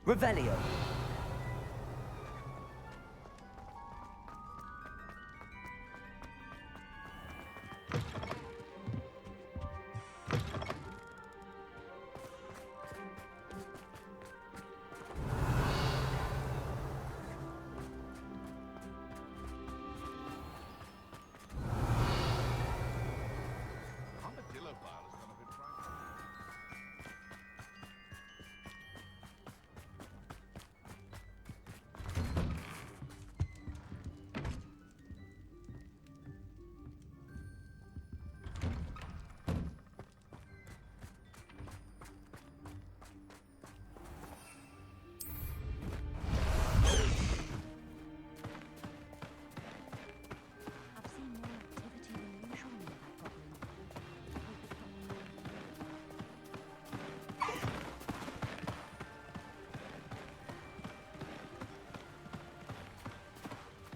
Revelio.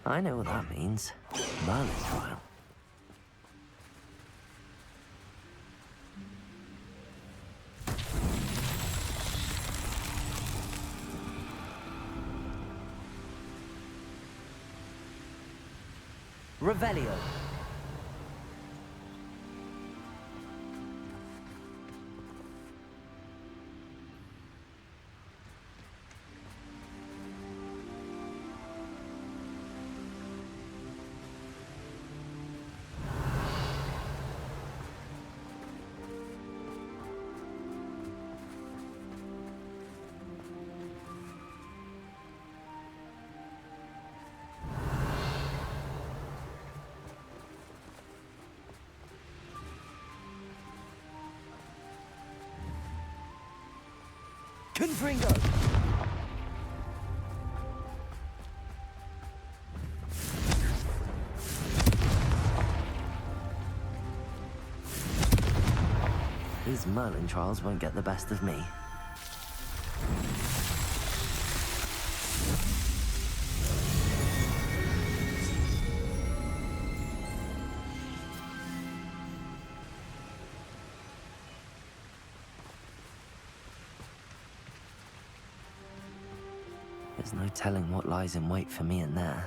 I know what that means. Merlin trial. Revelio. Confringo! These Merlin trials won't get the best of me. There's no telling what lies in wait for me in there.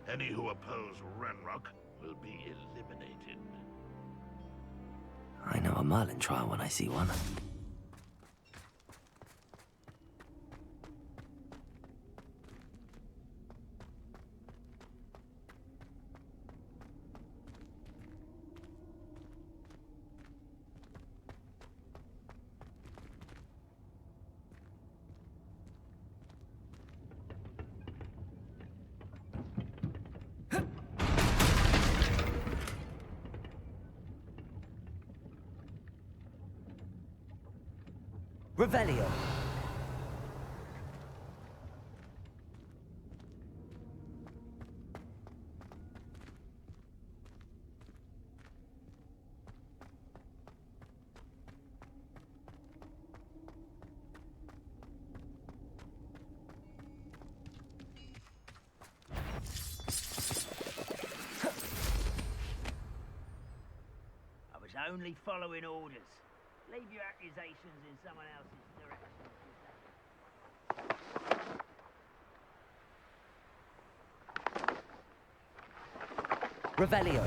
Any who oppose Ranrock will be eliminated. I know a Merlin trial when I see one. Revelio. I was only following orders. Leave your accusations in someone else's direction. Revelio.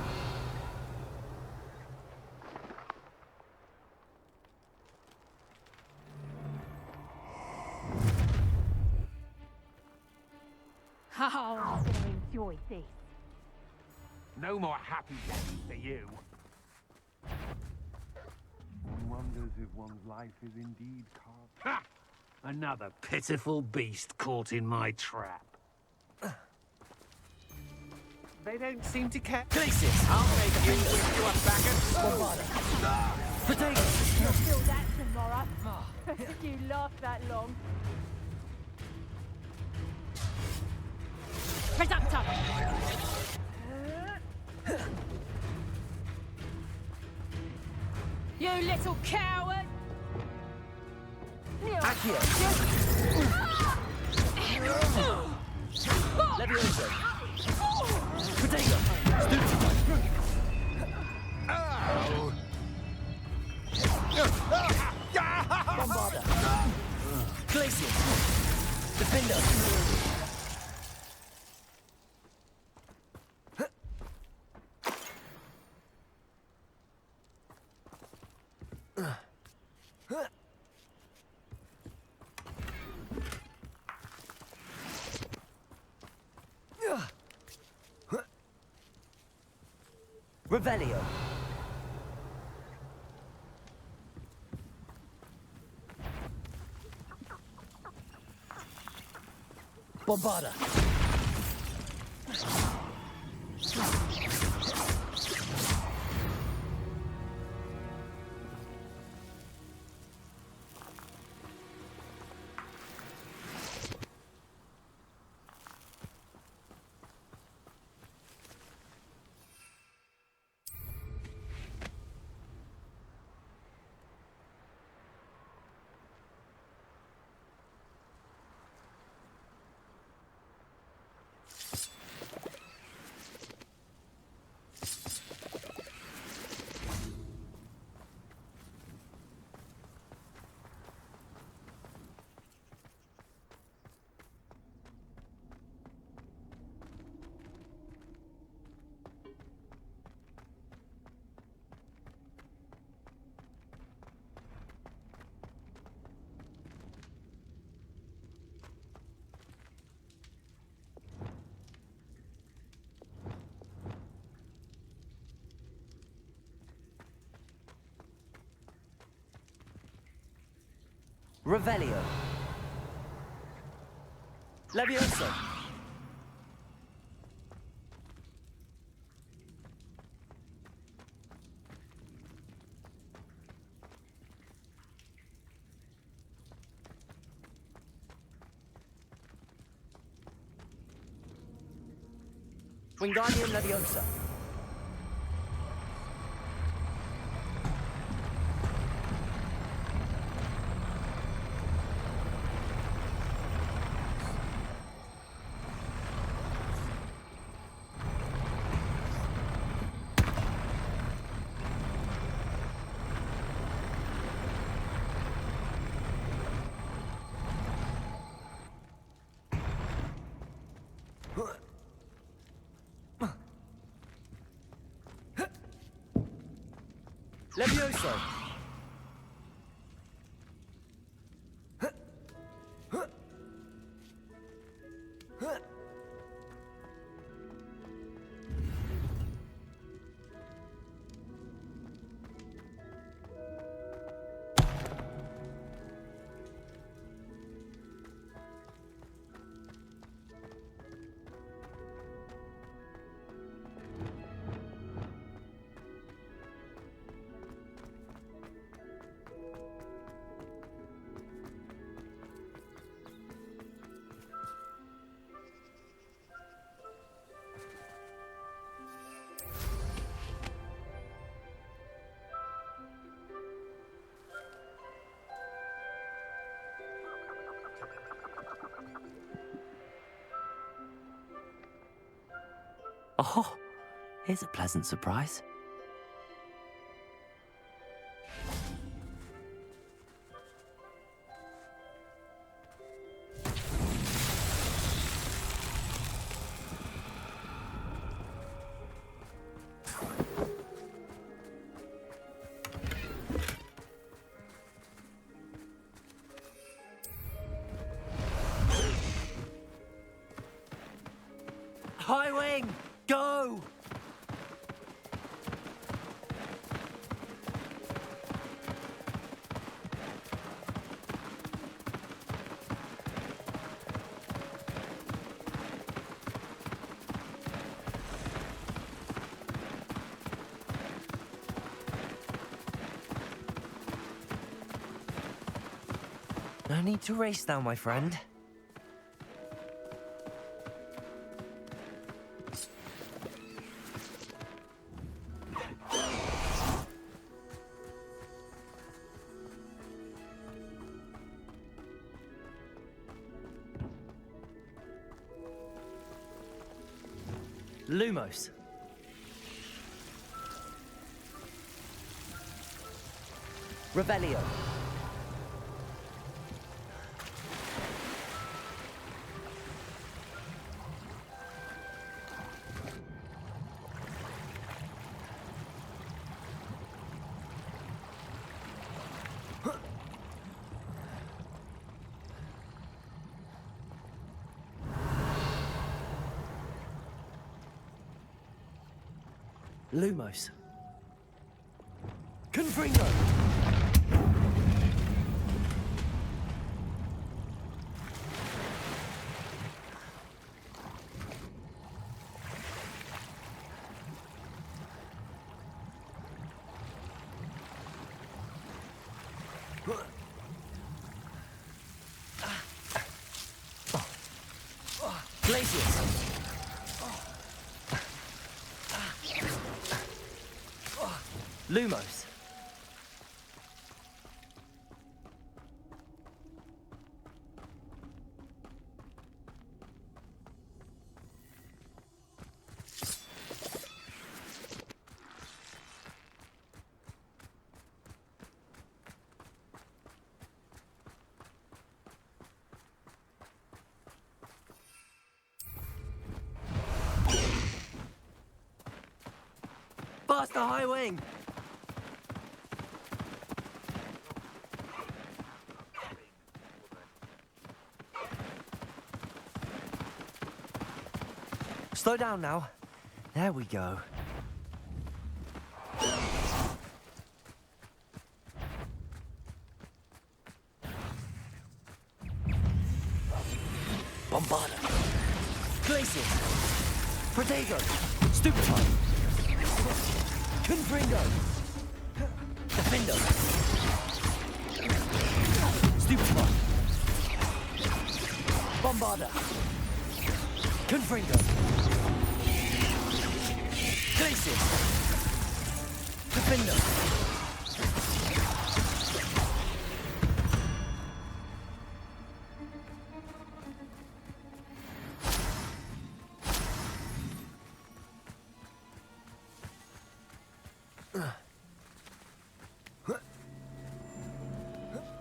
How I'm gonna enjoy this. No more happy days for you. Well, wonders if one's life is indeed carved. Ha! Another pitiful beast caught in my trap. They don't seem to care. Glacius! I'll make you wish you were back at school. Potatoes! You'll feel that tomorrow. If you last that long. Reductor! You little coward! Accio! Levioso! Potato! Bombarda! Glacius! Defender! Revelio. Bombarda! Revelio. Levioso! Wingardium Leviosa. Levioso! Oh, here's a pleasant surprise. High wing, go! No need to race now, my friend. Lumos. Revelio. Lumos. Confringo! Glacius! Lumos. Blast the high wing! Slow down now. There we go. Bombarda. Glacius. Protego. Stupefy. Confringo. Defendo. Stupefy. Bombarda. Confringo. Glacius. Defender.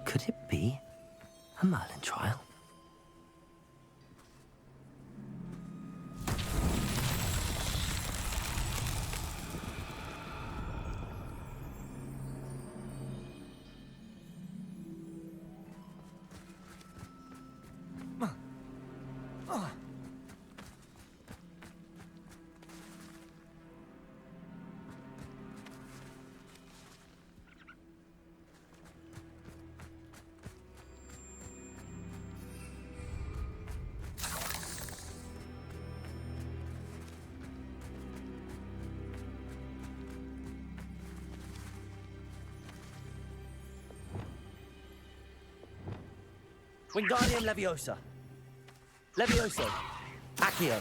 Could it be a Merlin trial? Wingardium Leviosa. Levioso. Accio.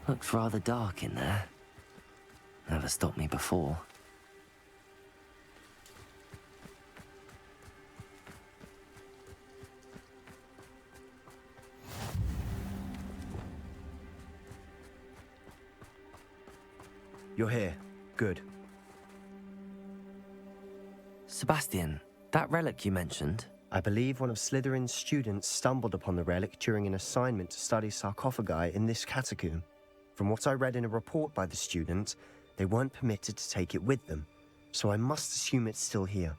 Looks rather dark in there. Never stopped me before. You're here. Good. Sebastian, that relic you mentioned, I believe one of Slytherin's students stumbled upon the relic during an assignment to study sarcophagi in this catacomb. From what I read in a report by the student, they weren't permitted to take it with them, so I must assume it's still here.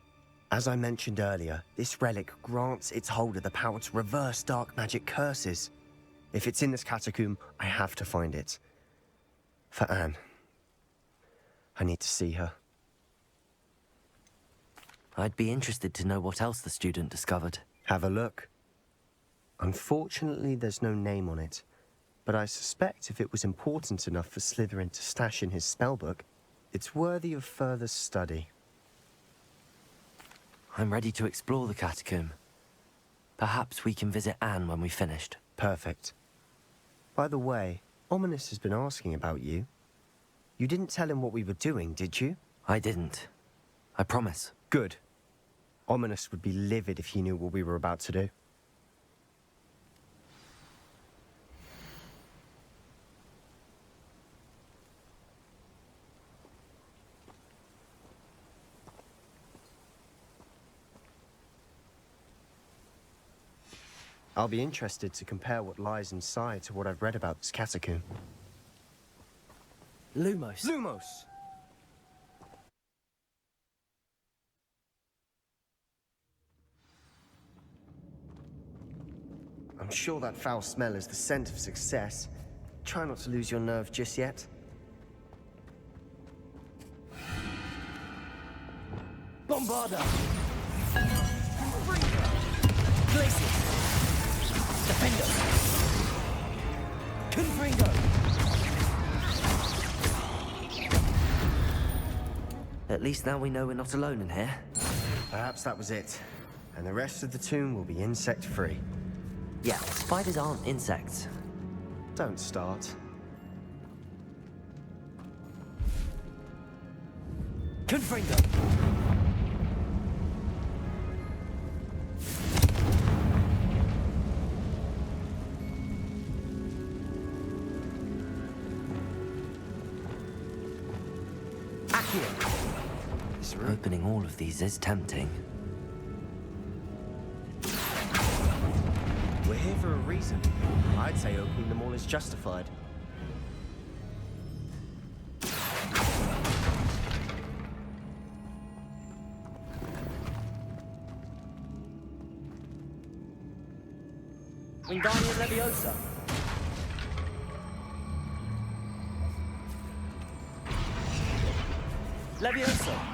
As I mentioned earlier, this relic grants its holder the power to reverse dark magic curses. If it's in this catacomb, I have to find it. For Anne. I need to see her. I'd be interested to know what else the student discovered. Have a look. Unfortunately, there's no name on it, but I suspect if it was important enough for Slytherin to stash in his spellbook, it's worthy of further study. I'm ready to explore the catacomb. Perhaps we can visit Anne when we've finished. Perfect. By the way, Ominous has been asking about you. You didn't tell him what we were doing, did you? I didn't. I promise. Good. Ominous would be livid if he knew what we were about to do. I'll be interested to compare what lies inside to what I've read about this catacomb. Lumos. Lumos! I'm sure that foul smell is the scent of success. Try not to lose your nerve just yet. Bombarda. Glacius. Defender. Confringo. At least now we know we're not alone in here. Perhaps that was it. And the rest of the tomb will be insect-free. Yeah, spiders aren't insects. Don't start. Confringo. Opening all of these is tempting. We're here for a reason. I'd say opening them all is justified. Wingardium Leviosa. Leviosa.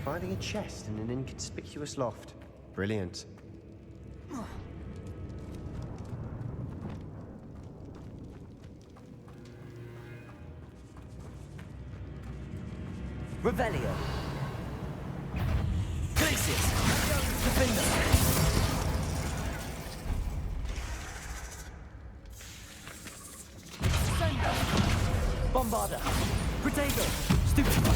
Finding a chest in an inconspicuous loft. Brilliant. Revelio. Glacius. Defender. Bombarda. Protego. Stupefy.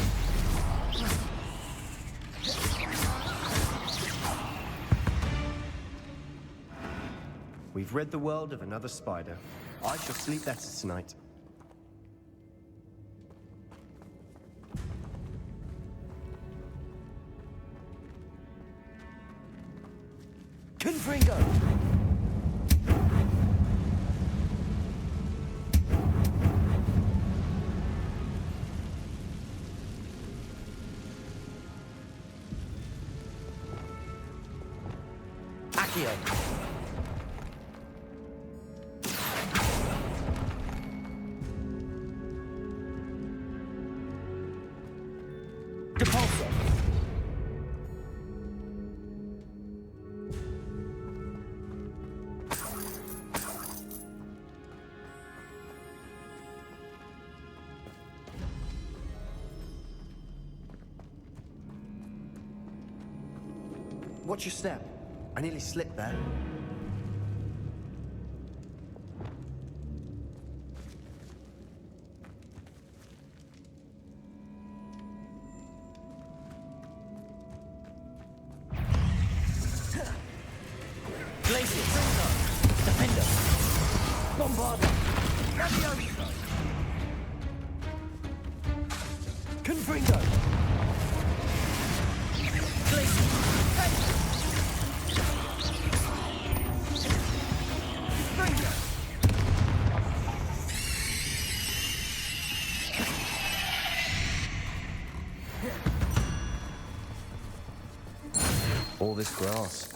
We've rid the world of another spider. I shall sleep better tonight. Confringo. Accio. Depulso. Watch your step. I nearly slipped there. Glacius. Defender. Bombarda. Leviosa. Confringo. Glacius. All this grass.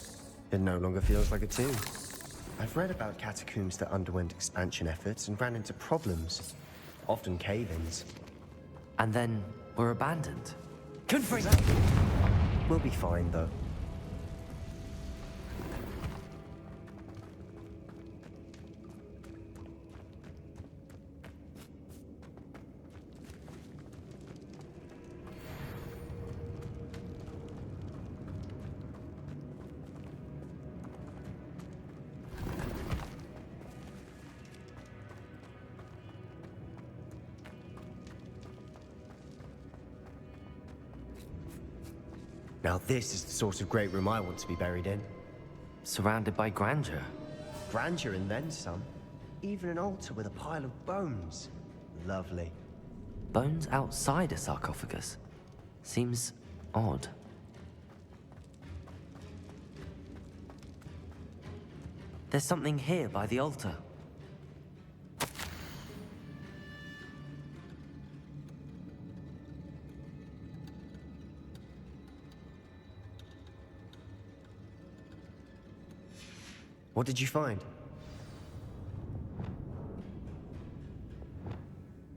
It no longer feels like a tomb. I've read about catacombs that underwent expansion efforts and ran into problems. Often cave-ins. And then were abandoned. Confringo. We'll be fine, though. Now this is the sort of great room I want to be buried in. Surrounded by grandeur. Grandeur and then some. Even an altar with a pile of bones. Lovely. Bones outside a sarcophagus. Seems odd. There's something here by the altar. What did you find?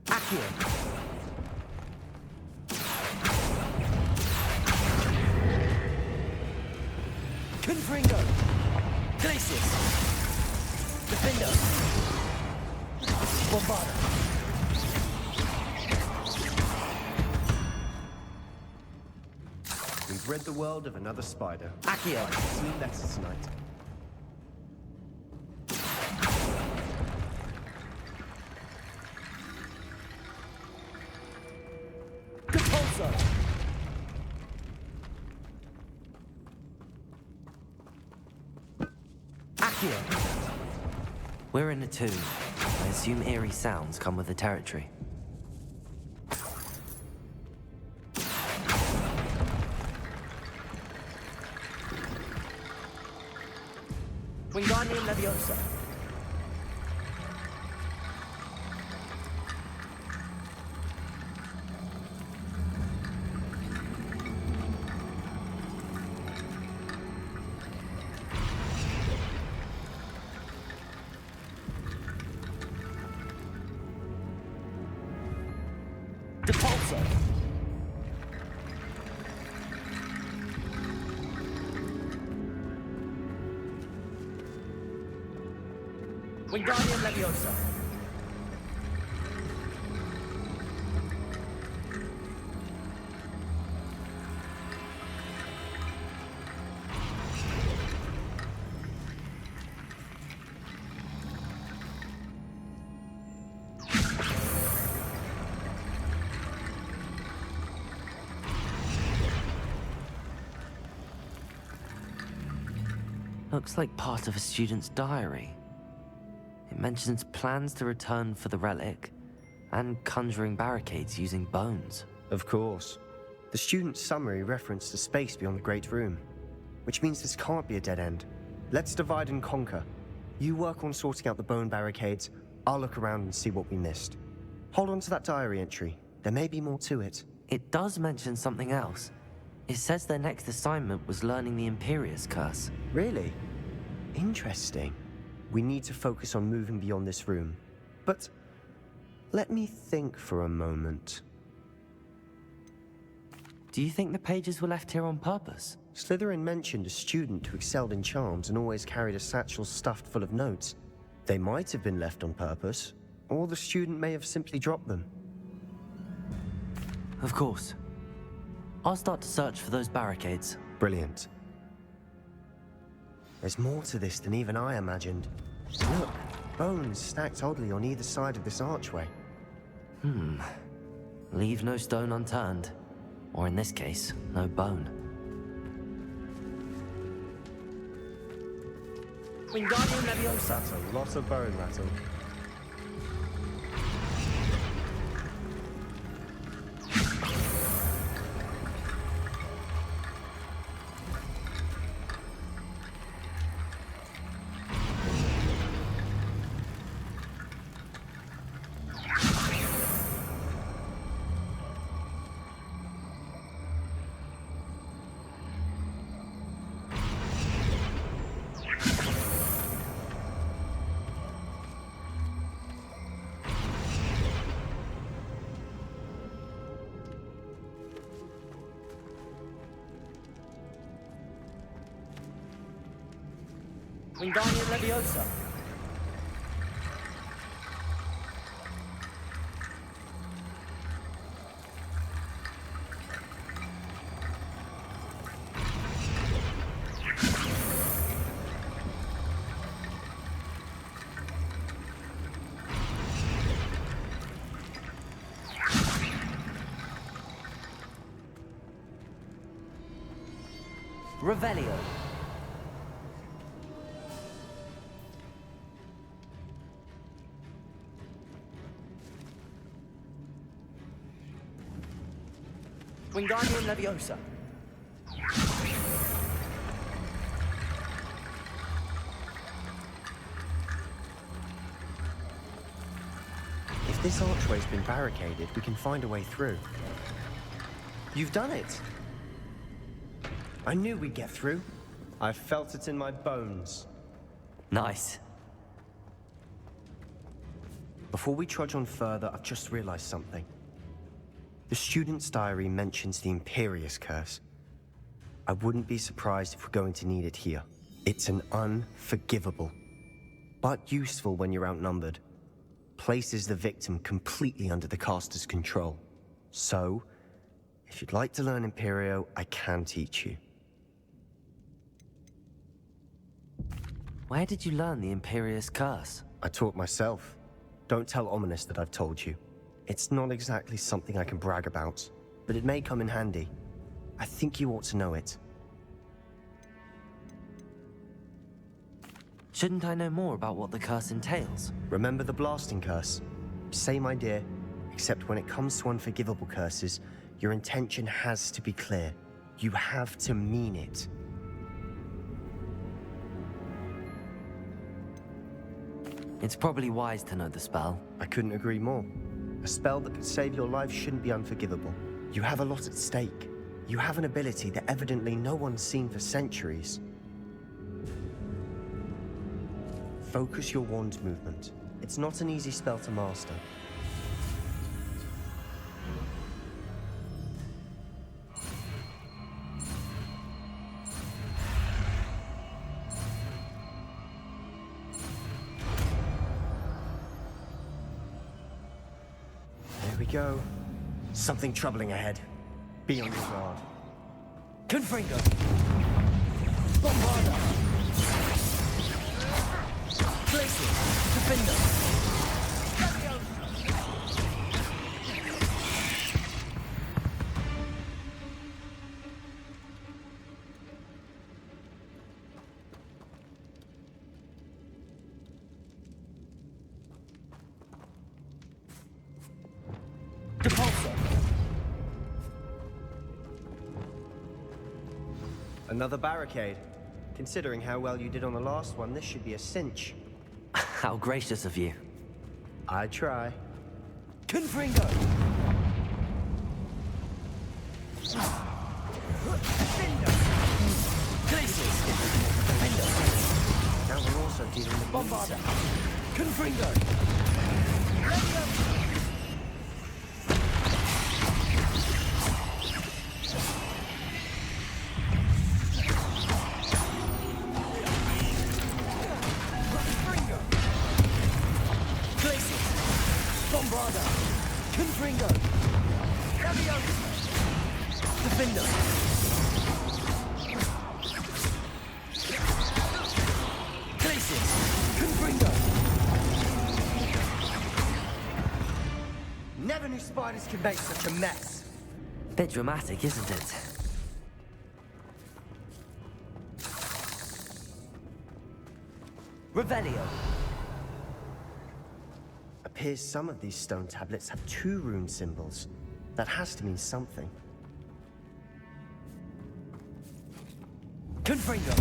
Accio! Confringo! Glacius! Defender! Bombarda! We've rid the world of another spider. Accio! See you later tonight. Repulsor! Accio! We're in a tomb. I assume eerie sounds come with the territory. Wingardium Leviosa! Repulsor! Wingardium Leviosa! Looks like part of a student's diary. It mentions plans to return for the relic and conjuring barricades using bones. Of course. The student's summary referenced a space beyond the Great Room, which means this can't be a dead end. Let's divide and conquer. You work on sorting out the bone barricades, I'll look around and see what we missed. Hold on to that diary entry. There may be more to it. It does mention something else. It says their next assignment was learning the Imperius Curse. Really? Interesting. We need to focus on moving beyond this room. But let me think for a moment. Do you think the pages were left here on purpose? Slytherin mentioned a student who excelled in charms and always carried a satchel stuffed full of notes. They might have been left on purpose, or the student may have simply dropped them. Of course. I'll start to search for those barricades. Brilliant. There's more to this than even I imagined. Look, bones stacked oddly on either side of this archway. Leave no stone unturned. Or in this case, no bone. Wingardium Leviosa! That's a lot of bone rattle. Wingardium Leviosa! Revelio. Wingardium Leviosa. If this archway's been barricaded, we can find a way through. You've done it! I knew we'd get through. I felt it in my bones. Nice. Before we trudge on further, I've just realized something. The student's diary mentions the Imperius Curse. I wouldn't be surprised if we're going to need it here. It's an unforgivable, but useful when you're outnumbered. Places the victim completely under the caster's control. So, if you'd like to learn Imperio, I can teach you. Where did you learn the Imperius Curse? I taught myself. Don't tell Ominous that I've told you. It's not exactly something I can brag about, but it may come in handy. I think you ought to know it. Shouldn't I know more about what the curse entails? Remember the blasting curse? Same idea, except when it comes to unforgivable curses, your intention has to be clear. You have to mean it. It's probably wise to know the spell. I couldn't agree more. A spell that could save your life shouldn't be unforgivable. You have a lot at stake. You have an ability that evidently no one's seen for centuries. Focus your wand movement. It's not an easy spell to master. There we go. Something troubling ahead. Be on your guard. Confringo. Bombarda. Glacier. Defender. Depulso. Another barricade. Considering how well you did on the last one, this should be a cinch. How gracious of you. I try. Confringo. Glacier. Defender. Now we're also dealing with Bombarda. Confringo. Bombarda. Confringo. Defender. Glacier. Confringo. Never knew spiders could make such a mess. Bit dramatic, isn't it? Revelio. Appears some of these stone tablets have 2 rune symbols. That has to mean something. Confringo.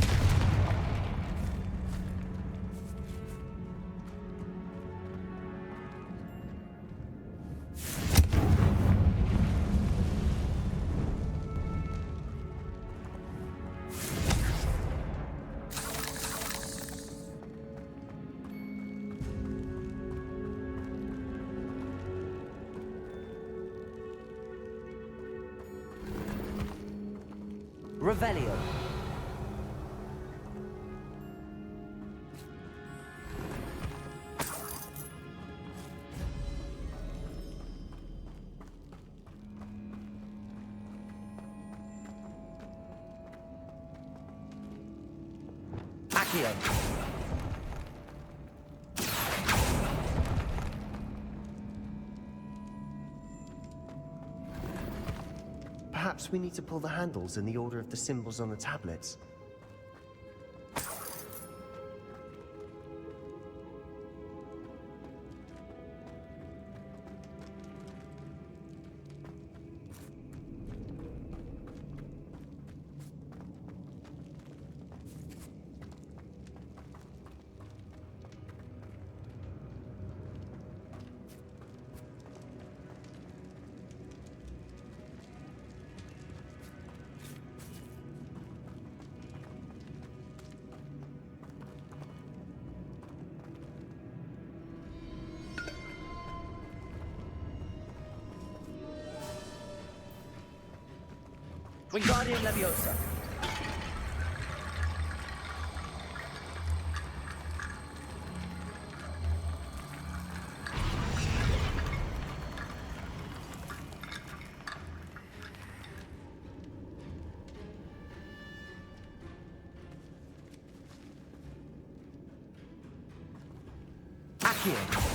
Revelio. Accio. Perhaps Perhaps we need to pull the handles in the order of the symbols on the tablets. Wingardium Leviosa. Accio.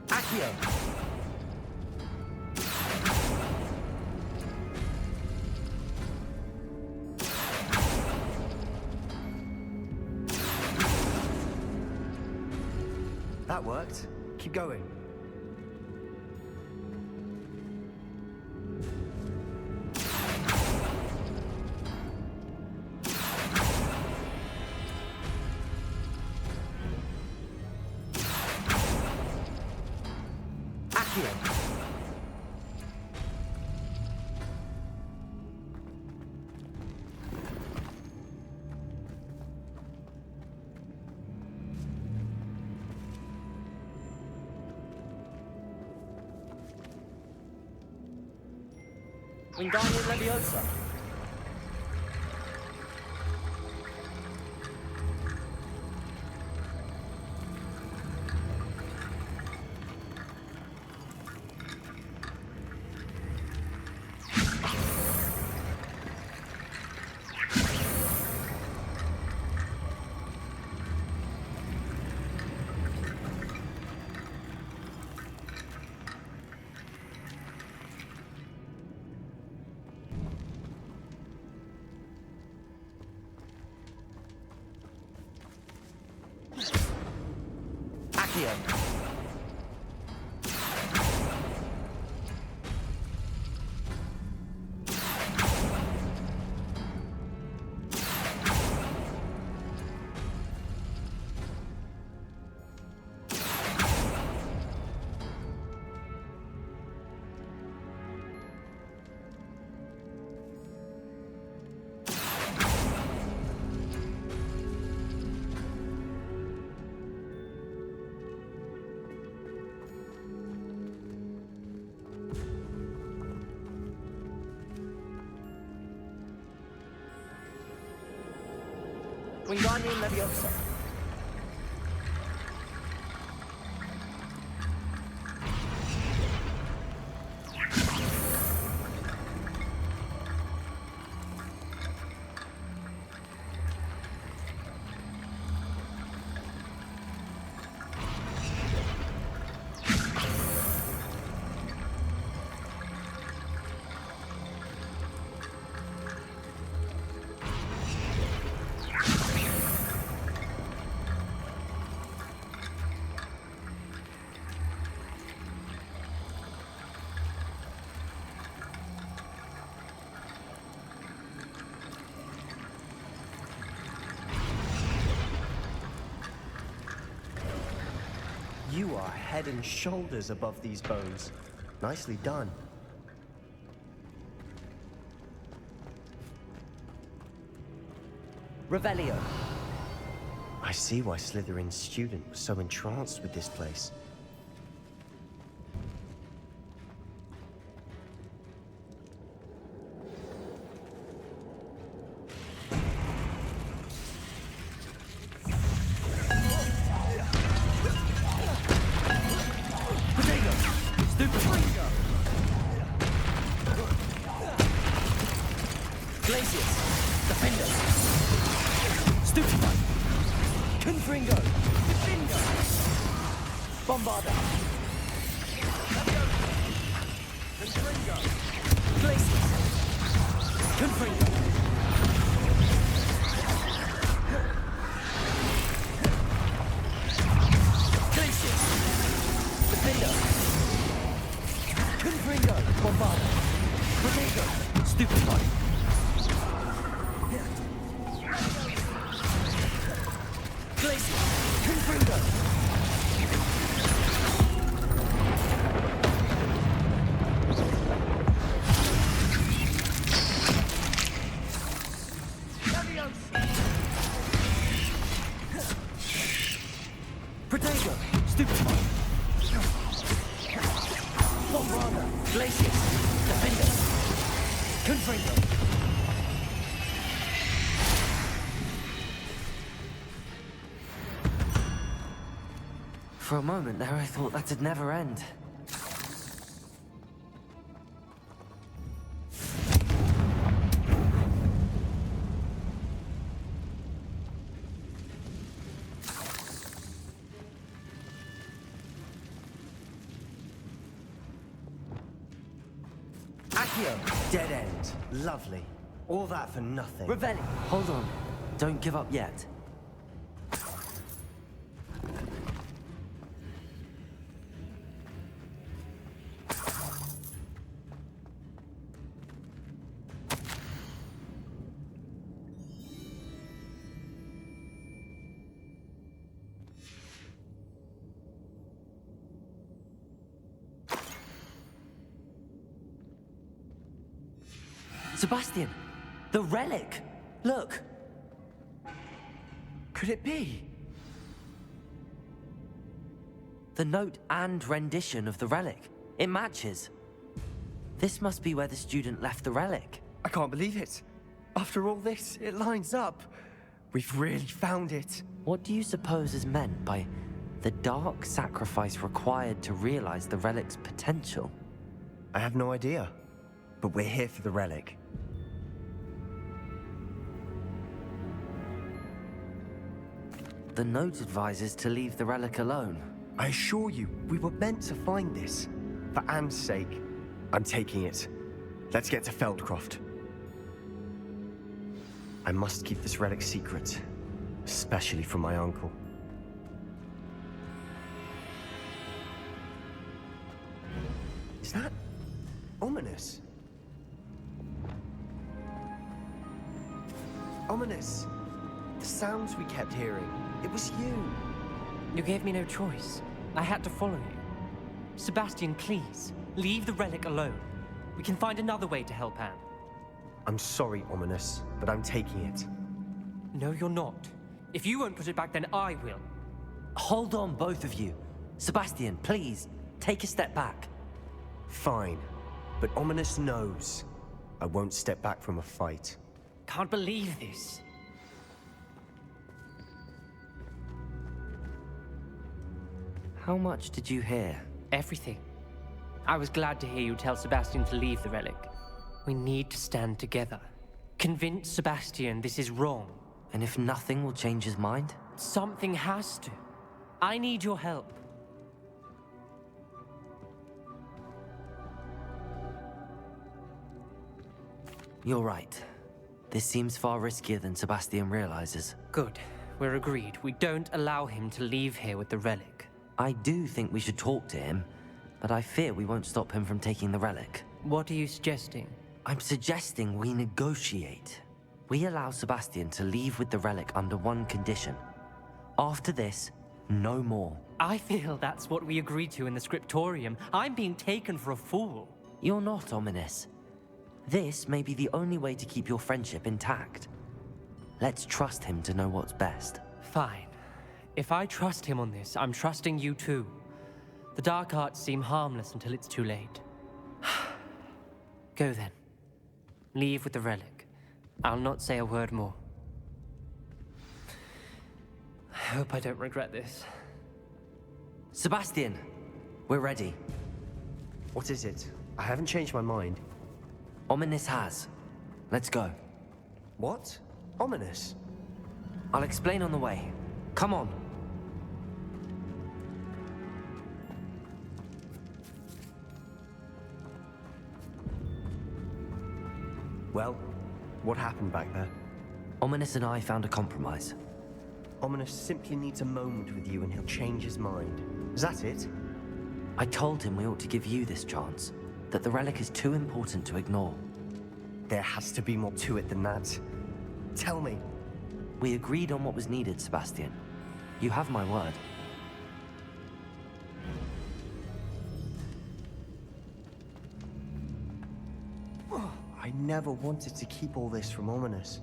Accio. That worked. Keep going. Accio. Wingardium Leviosa. Accio. Wingardium Leviosa. are head and shoulders above these bones. Nicely done. Revelio. I see why Slytherin's student was so entranced with this place. For a moment there, I thought that'd never end. Accio. Dead end. Lovely. All that for nothing. Revelio. Hold on. Don't give up yet. Sebastian! The relic! Look! Could it be? The note and rendition of the relic. It matches. This must be where the student left the relic. I can't believe it. After all this, it lines up. We've really found it. What do you suppose is meant by the dark sacrifice required to realize the relic's potential? I have no idea. But we're here for the relic. The note advises to leave the relic alone. I assure you, we were meant to find this. For Anne's sake, I'm taking it. Let's get to Feldcroft. I must keep this relic secret, especially from my uncle. Is that ominous? Ominous. The sounds we kept hearing. It was you. You gave me no choice. I had to follow you. Sebastian, please, leave the relic alone. We can find another way to help Anne. I'm sorry, Ominous, but I'm taking it. No, you're not. If you won't put it back, then I will. Hold on, both of you. Sebastian, please, take a step back. Fine, but Ominous knows I won't step back from a fight. Can't believe this. How much did you hear? Everything. I was glad to hear you tell Sebastian to leave the relic. We need to stand together. Convince Sebastian this is wrong. And if nothing will change his mind? Something has to. I need your help. You're right. This seems far riskier than Sebastian realizes. Good. We're agreed. We don't allow him to leave here with the relic. I do think we should talk to him, but I fear we won't stop him from taking the relic. What are you suggesting? I'm suggesting we negotiate. We allow Sebastian to leave with the relic under one condition. After this, No more. I feel that's what we agreed to in the scriptorium. I'm being taken for a fool. You're not ominous. This may be the only way to keep your friendship intact. Let's trust him to know what's best. Fine. If I trust him on this, I'm trusting you too. The dark arts seem harmless until it's too late. Go then. Leave with the relic. I'll not say a word more. I hope I don't regret this. Sebastian, we're ready. What is it? I haven't changed my mind. Ominous has. Let's go. What? Ominous? I'll explain on the way. Come on. Well, what happened back there? Ominous and I found a compromise. Ominous simply needs a moment with you and he'll change his mind. Is that it? I told him we ought to give you this chance, that the relic is too important to ignore. There has to be more to it than that. Tell me. We agreed on what was needed, Sebastian. You have my word. I never wanted to keep all this from Ominous.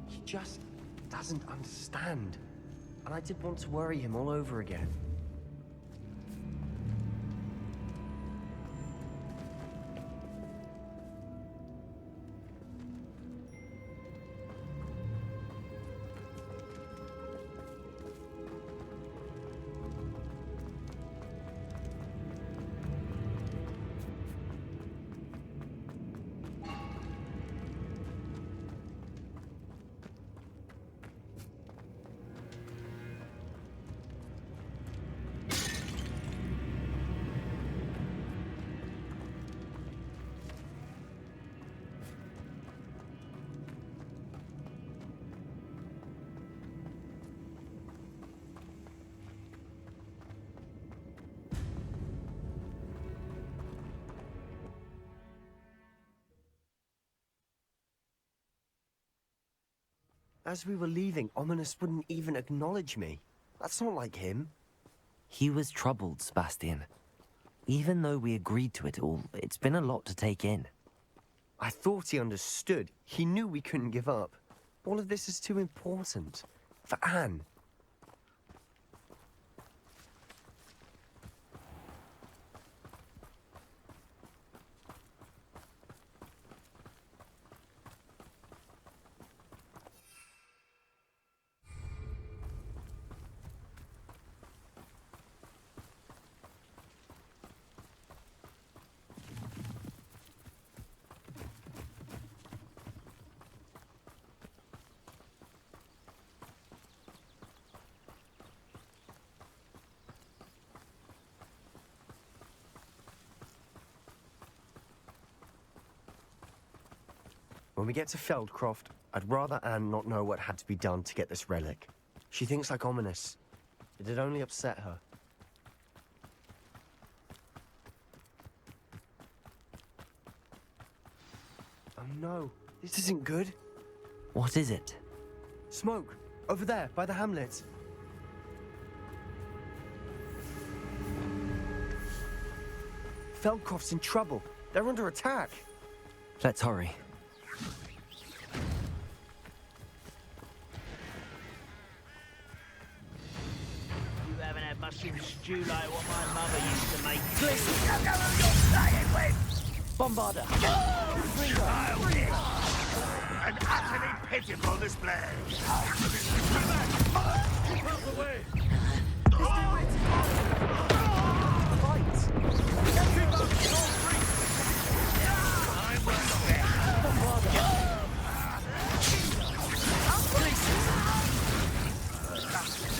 He just doesn't understand. And I did want to worry him all over again. As we were leaving, Ominous wouldn't even acknowledge me. That's not like him. He was troubled, Sebastian. Even though we agreed to it all, it's been a lot to take in. I thought he understood. He knew we couldn't give up. All of this is too important. For Anne. When we get to Feldcroft, I'd rather Anne not know what had to be done to get this relic. She thinks like Ominous. It'd only upset her. Oh no, this isn't good. What is it? Smoke! Over there, by the hamlet. Feldcroft's in trouble. They're under attack. Let's hurry. You haven't had mushroom stew like what my mother used to make. Bombarder! An utterly pitiful display.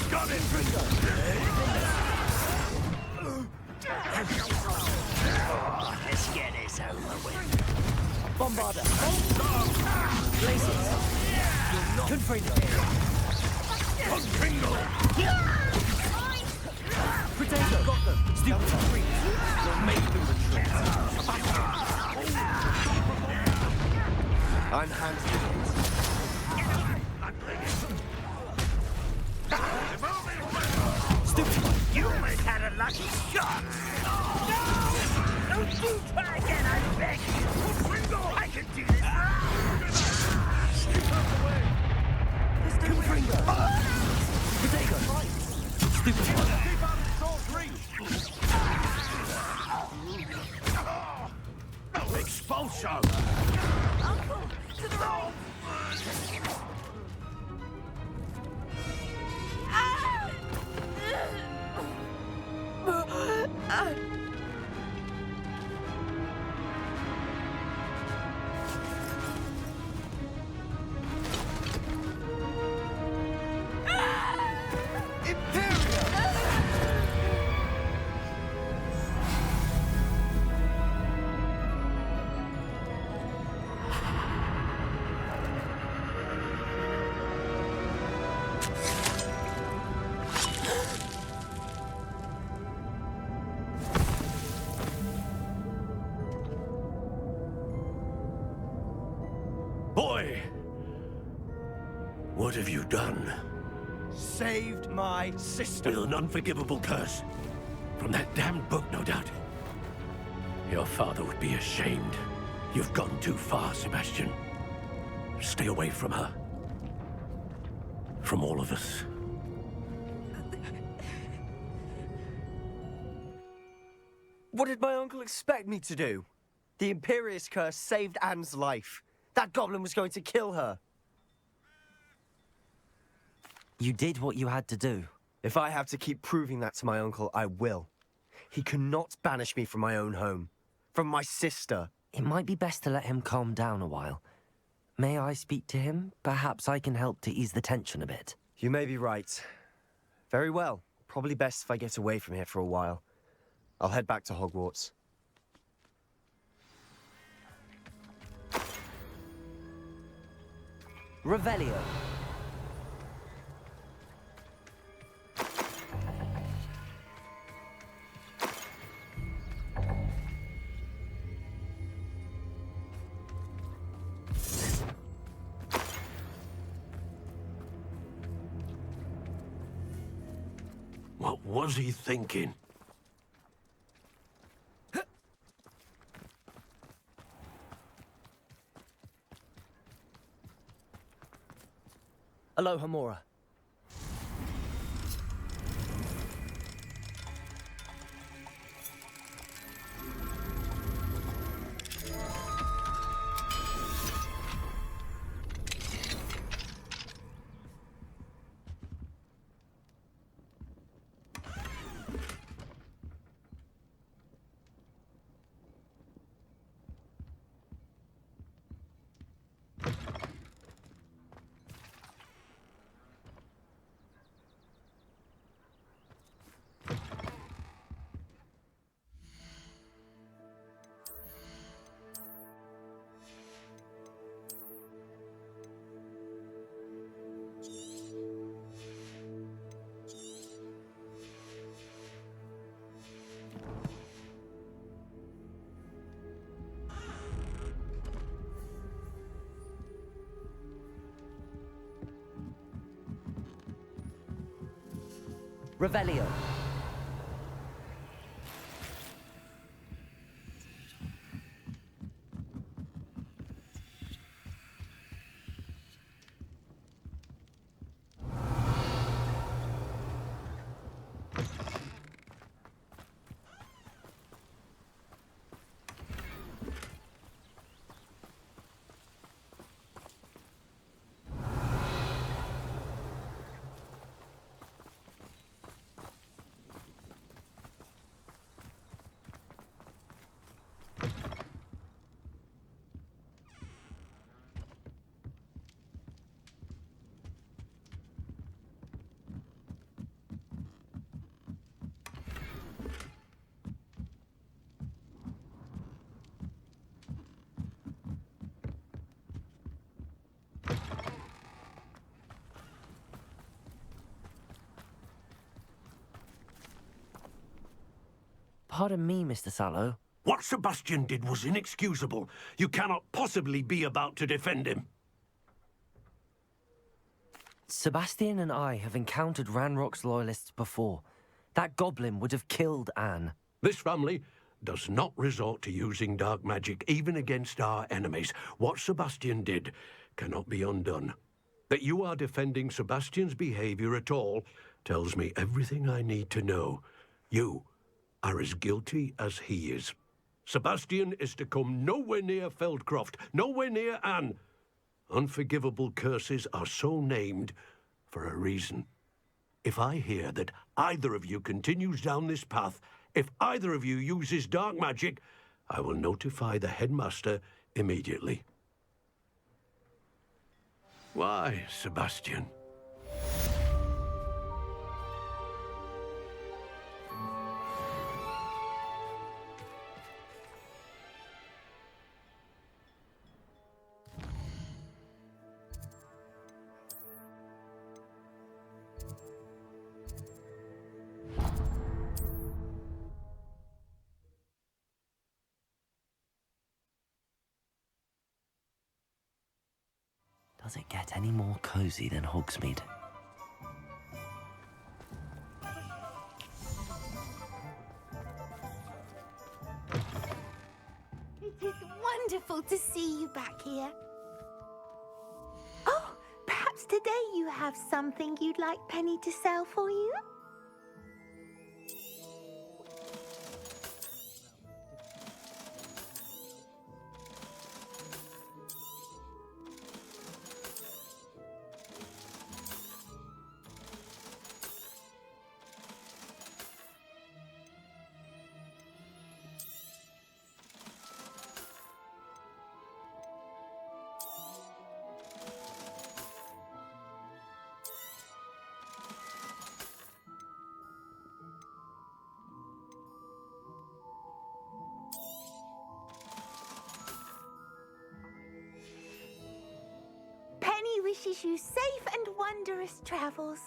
Got it! Let's get this over with. Bombarder! Blazes! Confringo! Potato! Got them! Stupid freak! You'll make them retreat! I'm hands to You almost had a lucky shot! No! No, do try again, I beg you! I can do this! Kill Fringo! Potato! Stupid one! Keep out of Saul's reach! Expulsion! Uncle, to the right! Boy! What have you done? Saved my sister. With an unforgivable curse. From that damned book, no doubt. Your father would be ashamed. You've gone too far, Sebastian. Stay away from her. From all of us. What did my uncle expect me to do? The Imperious curse saved Anne's life. That goblin was going to kill her. You did what you had to do. If I have to keep proving that to my uncle, I will. He cannot banish me from my own home. From my sister. It might be best to let him calm down a while. May I speak to him? Perhaps I can help to ease the tension a bit. You may be right. Very well. Probably best if I get away from here for a while. I'll head back to Hogwarts. Revelio. What was he thinking? Aloha, Mora. Revelio. Pardon me, Mr. Sallow. What Sebastian did was inexcusable. You cannot possibly be about to defend him. Sebastian and I have encountered Ranrock's loyalists before. That goblin would have killed Anne. This family does not resort to using dark magic, even against our enemies. What Sebastian did cannot be undone. That you are defending Sebastian's behavior at all tells me everything I need to know. You are as guilty as he is. Sebastian is to come nowhere near Feldcroft, nowhere near Anne. Unforgivable curses are so named for a reason. If I hear that either of you continues down this path, if either of you uses dark magic, I will notify the headmaster immediately. Why, Sebastian? Does it get any more cozy than Hogsmeade? It is wonderful to see you back here. Oh, perhaps today you have something you'd like Penny to sell for you? Penny wishes you safe and wondrous travels.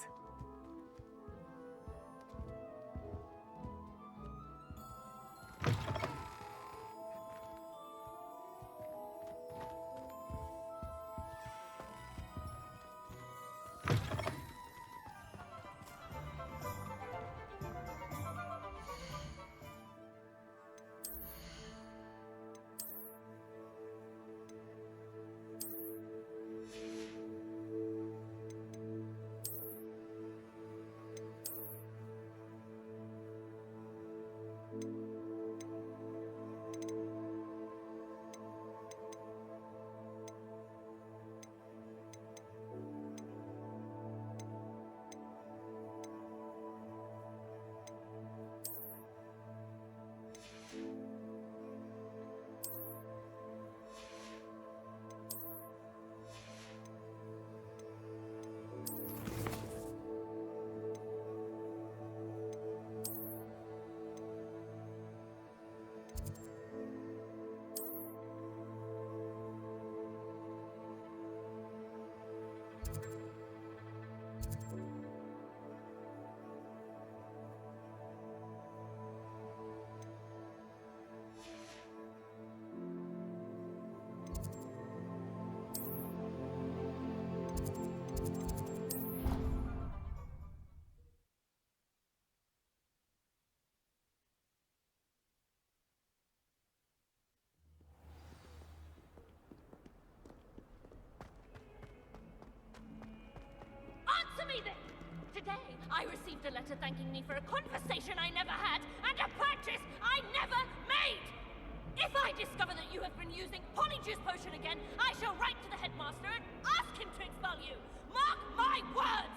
Answer me then! Today, I received a letter thanking me for a conversation I never had and a purchase I never made! If I discover that you have been using Polyjuice Potion again, I shall write to the headmaster and ask him to expel you! Mark my words!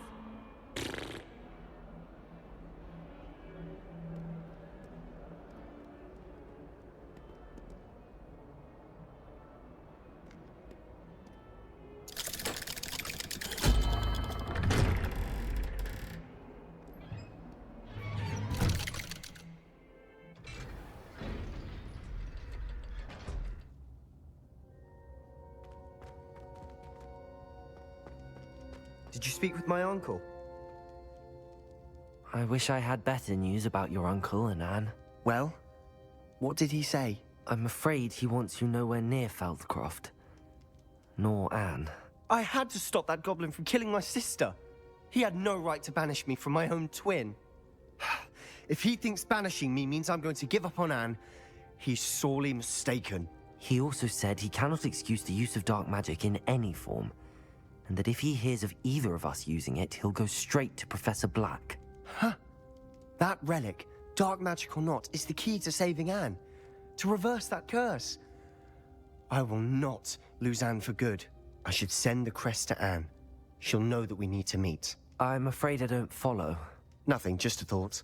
Did you speak with my uncle? I wish I had better news about your uncle and Anne. Well, what did he say? I'm afraid he wants you nowhere near Feldcroft. Nor Anne. I had to stop that goblin from killing my sister. He had no right to banish me from my own twin. If he thinks banishing me means I'm going to give up on Anne, he's sorely mistaken. He also said he cannot excuse the use of dark magic in any form, and that if he hears of either of us using it, he'll go straight to Professor Black. Huh. That relic, dark magic or not, is the key to saving Anne. To reverse that curse. I will not lose Anne for good. I should send the crest to Anne. She'll know that we need to meet. I'm afraid I don't follow. Nothing, just a thought.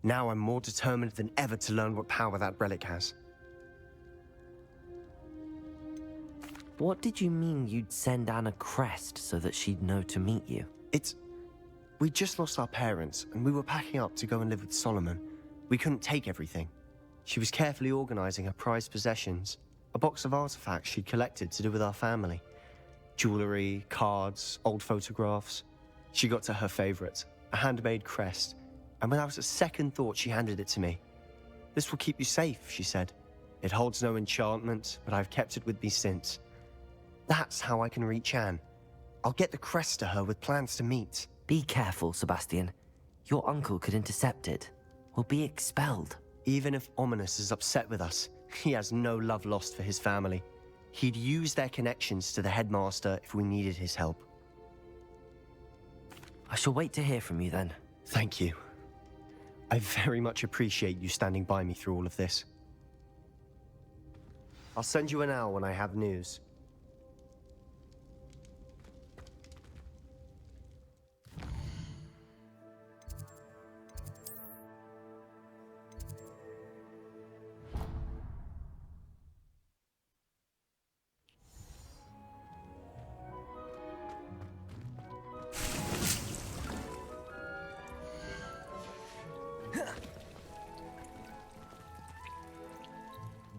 Now I'm more determined than ever to learn what power that relic has. What did you mean you'd send Anne a crest so that she'd know to meet you? We just lost our parents, and we were packing up to go and live with Solomon. We couldn't take everything. She was carefully organizing her prized possessions, a box of artifacts she'd collected to do with our family. Jewelry, cards, old photographs. She got to her favorite, a handmade crest, and without a second thought she handed it to me. "This will keep you safe," she said. "It holds no enchantment, but I've kept it with me since. That's how I can reach Anne. I'll get the crest to her with plans to meet." Be careful, Sebastian. Your uncle could intercept it. We'll be expelled. Even if Ominous is upset with us, he has no love lost for his family. He'd use their connections to the headmaster if we needed his help. I shall wait to hear from you then. Thank you. I very much appreciate you standing by me through all of this. I'll send you an owl when I have news.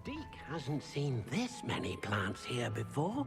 Deke hasn't seen this many plants here before.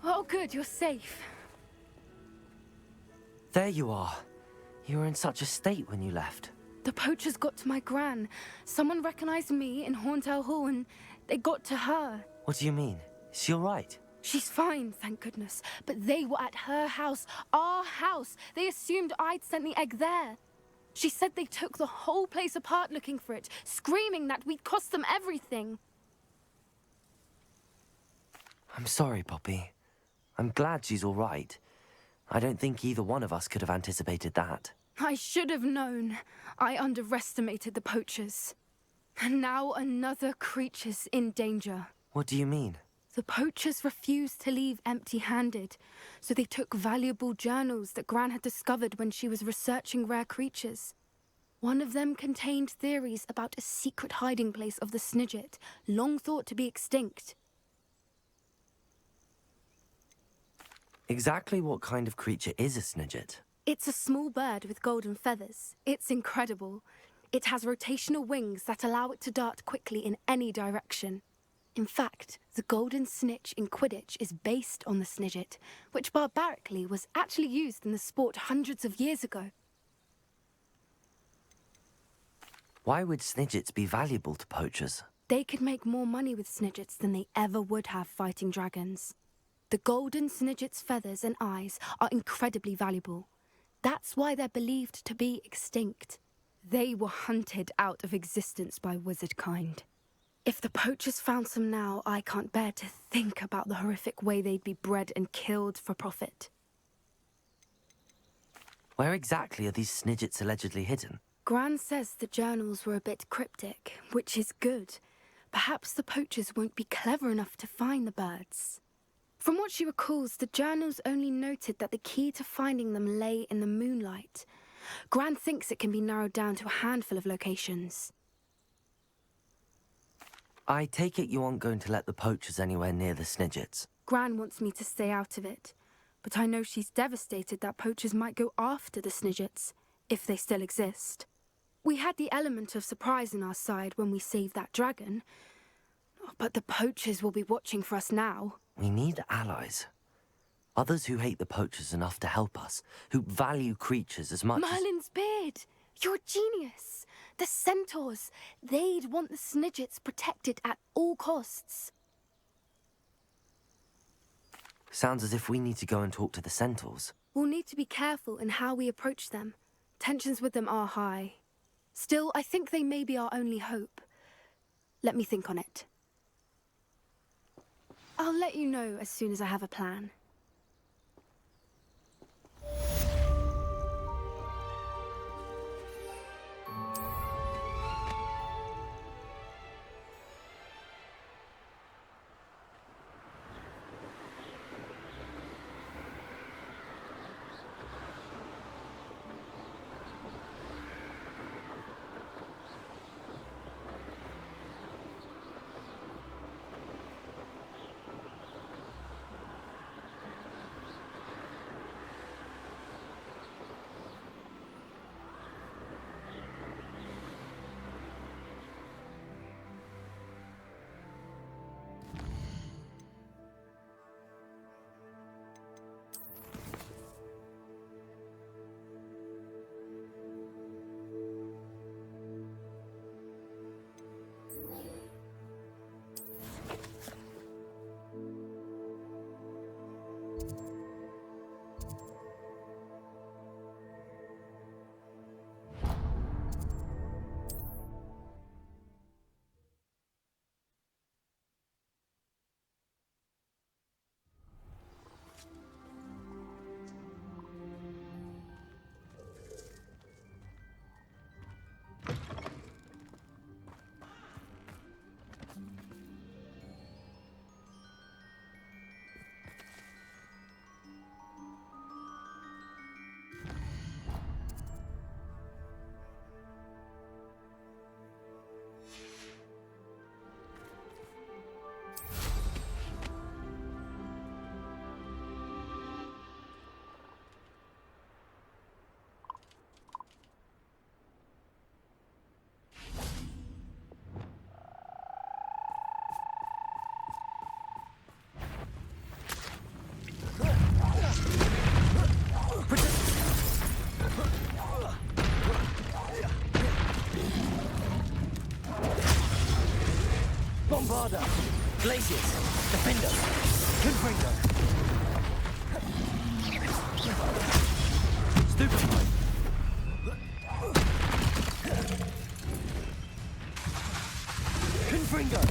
Oh, good, you're safe. There you are. You were in such a state when you left. The poachers got to my gran. Someone recognized me in Horntail Hall and they got to her. What do you mean? Is she all right? She's fine, thank goodness. But they were at her house, our house. They assumed I'd sent the egg there. She said they took the whole place apart looking for it, screaming that we'd cost them everything. I'm sorry, Poppy. I'm glad she's all right. I don't think either one of us could have anticipated that. I should have known. I underestimated the poachers. And now another creature's in danger. What do you mean? The poachers refused to leave empty-handed, so they took valuable journals that Gran had discovered when she was researching rare creatures. One of them contained theories about a secret hiding place of the Snidget, long thought to be extinct. Exactly what kind of creature is a Snidget? It's a small bird with golden feathers. It's incredible. It has rotational wings that allow it to dart quickly in any direction. In fact, the golden snitch in Quidditch is based on the Snidget, which barbarically was actually used in the sport hundreds of years ago. Why would Snidgets be valuable to poachers? They could make more money with Snidgets than they ever would have fighting dragons. The golden Snidget's feathers and eyes are incredibly valuable. That's why they're believed to be extinct. They were hunted out of existence by wizard kind. If the poachers found some now, I can't bear to think about the horrific way they'd be bred and killed for profit. Where exactly are these Snidgets allegedly hidden? Gran says the journals were a bit cryptic, which is good. Perhaps the poachers won't be clever enough to find the birds. From what she recalls, the journals only noted that the key to finding them lay in the moonlight. Gran thinks it can be narrowed down to a handful of locations. I take it you aren't going to let the poachers anywhere near the Snidgets. Gran wants me to stay out of it, but I know she's devastated that poachers might go after the Snidgets, if they still exist. We had the element of surprise on our side when we saved that dragon, but the poachers will be watching for us now. We need allies. Others who hate the poachers enough to help us, who value creatures as much Merlin's beard! You're a genius! The centaurs! They'd want the Snidgets protected at all costs. Sounds as if we need to go and talk to the centaurs. We'll need to be careful in how we approach them. Tensions with them are high. Still, I think they may be our only hope. Let me think on it. I'll let you know as soon as I have a plan. Bombarda! Glaciers! Defender! Confringo! Stupefy! Confringo!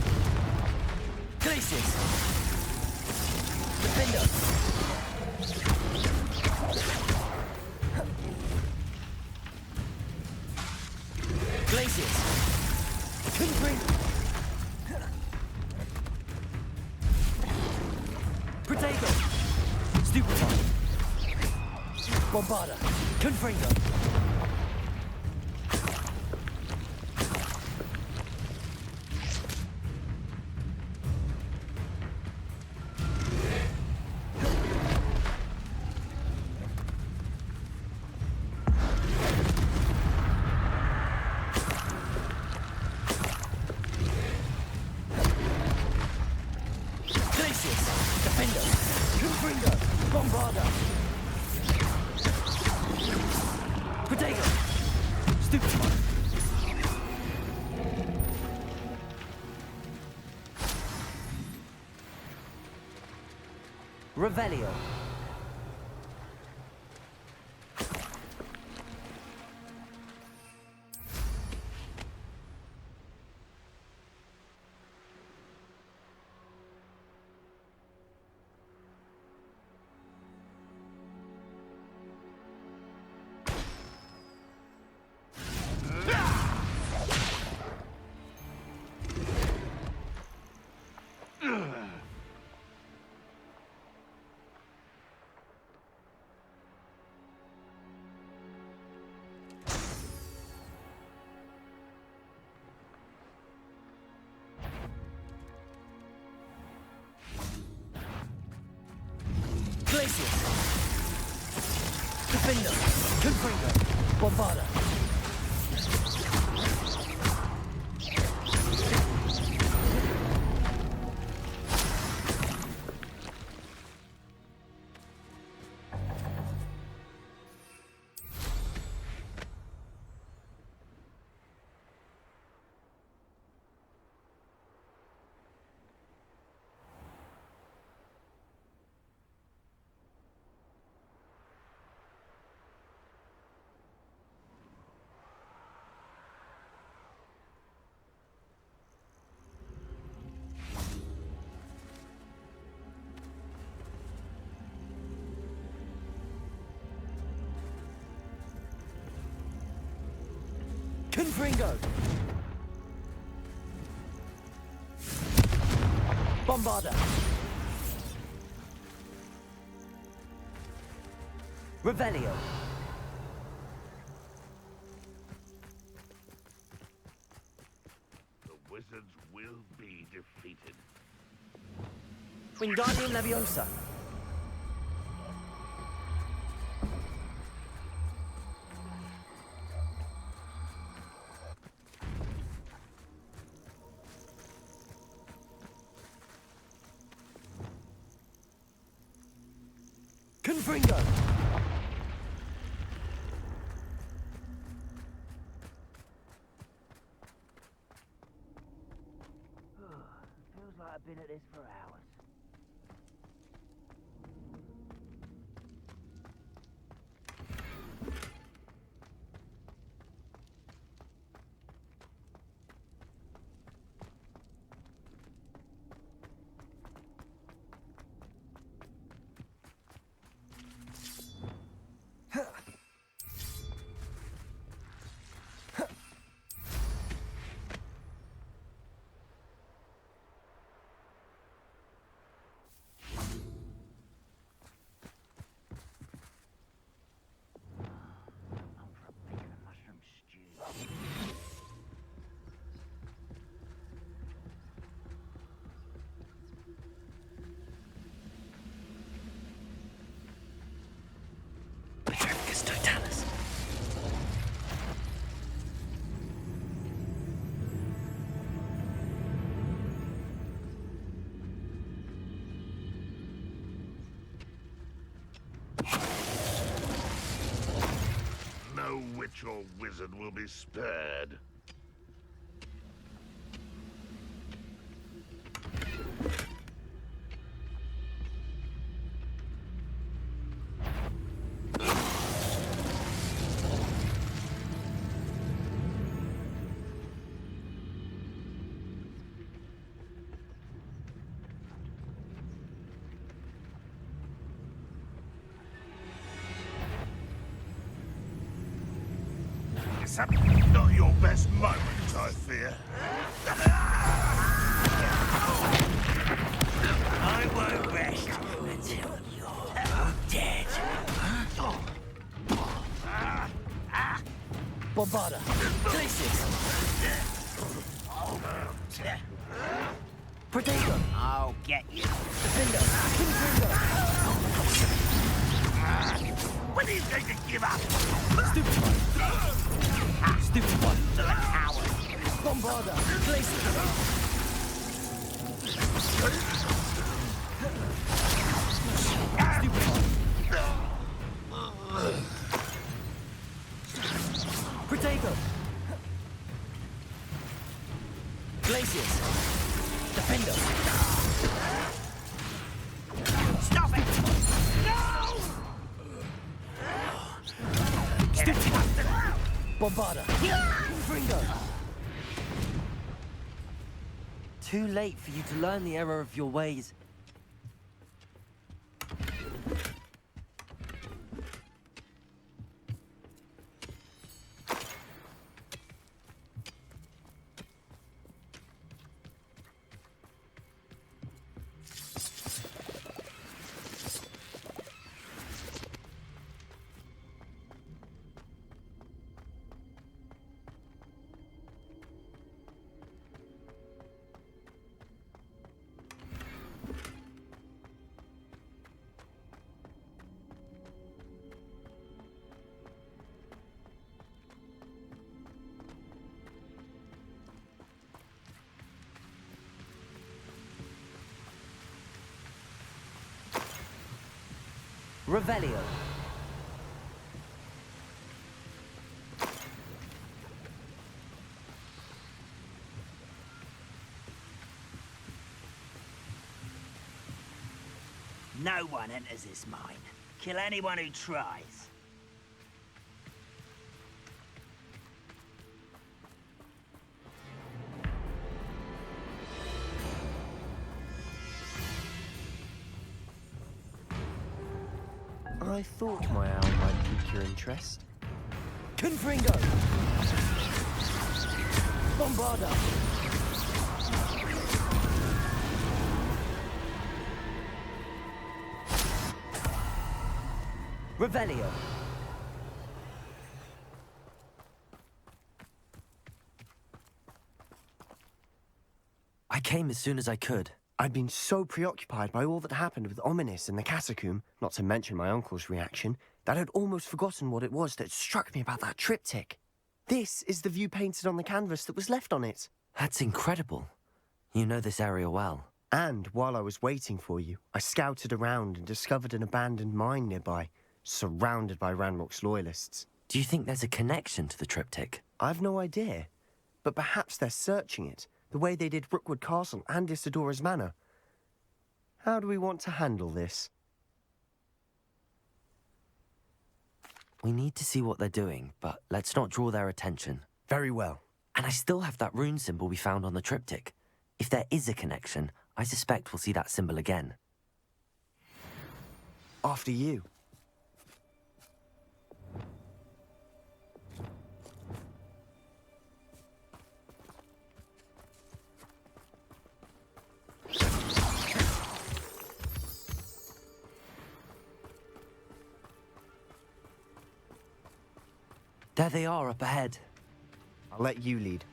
Glaciers! Defender! Glaciers! Confringo! Protego! Stupefy! Bombarda! Confringo! Revelio. Glacius! Defender! Confringo! Bombarda! Confringo! Bombarda! Revelio! The wizards will be defeated. Wingardium Leviosa! Confringo! Feels like I've been at this for hours. Totalis. No witch or wizard will be spared. Not your best moment, I fear. I won't rest until you're dead. Bombarda! Glacius! Protego! I'll get you. Defender! Confringo! When are you going to give up? Stupid one! Stupid one! To the coward. Bombarda! Glacius! Stupid one! Protego! Glacius! Defender! Stop it! Bombarda! Fringo! Too late for you to learn the error of your ways. Revelio. No one enters this mine. Kill anyone who tries. I thought my owl might pique your interest. Confringo! Bombarda! Revelio. I came as soon as I could. I'd been so preoccupied by all that happened with Ominis and the catacomb, not to mention my uncle's reaction, that I'd almost forgotten what it was that struck me about that triptych. This is the view painted on the canvas that was left on it. That's incredible. You know this area well. And while I was waiting for you, I scouted around and discovered an abandoned mine nearby, surrounded by Ranrock's loyalists. Do you think there's a connection to the triptych? I've no idea, but perhaps they're searching it, the way they did Rookwood Castle and Isidora's Manor. How do we want to handle this? We need to see what they're doing, but let's not draw their attention. Very well. And I still have that rune symbol we found on the triptych. If there is a connection, I suspect we'll see that symbol again. After you. There they are up ahead. I'll let you lead.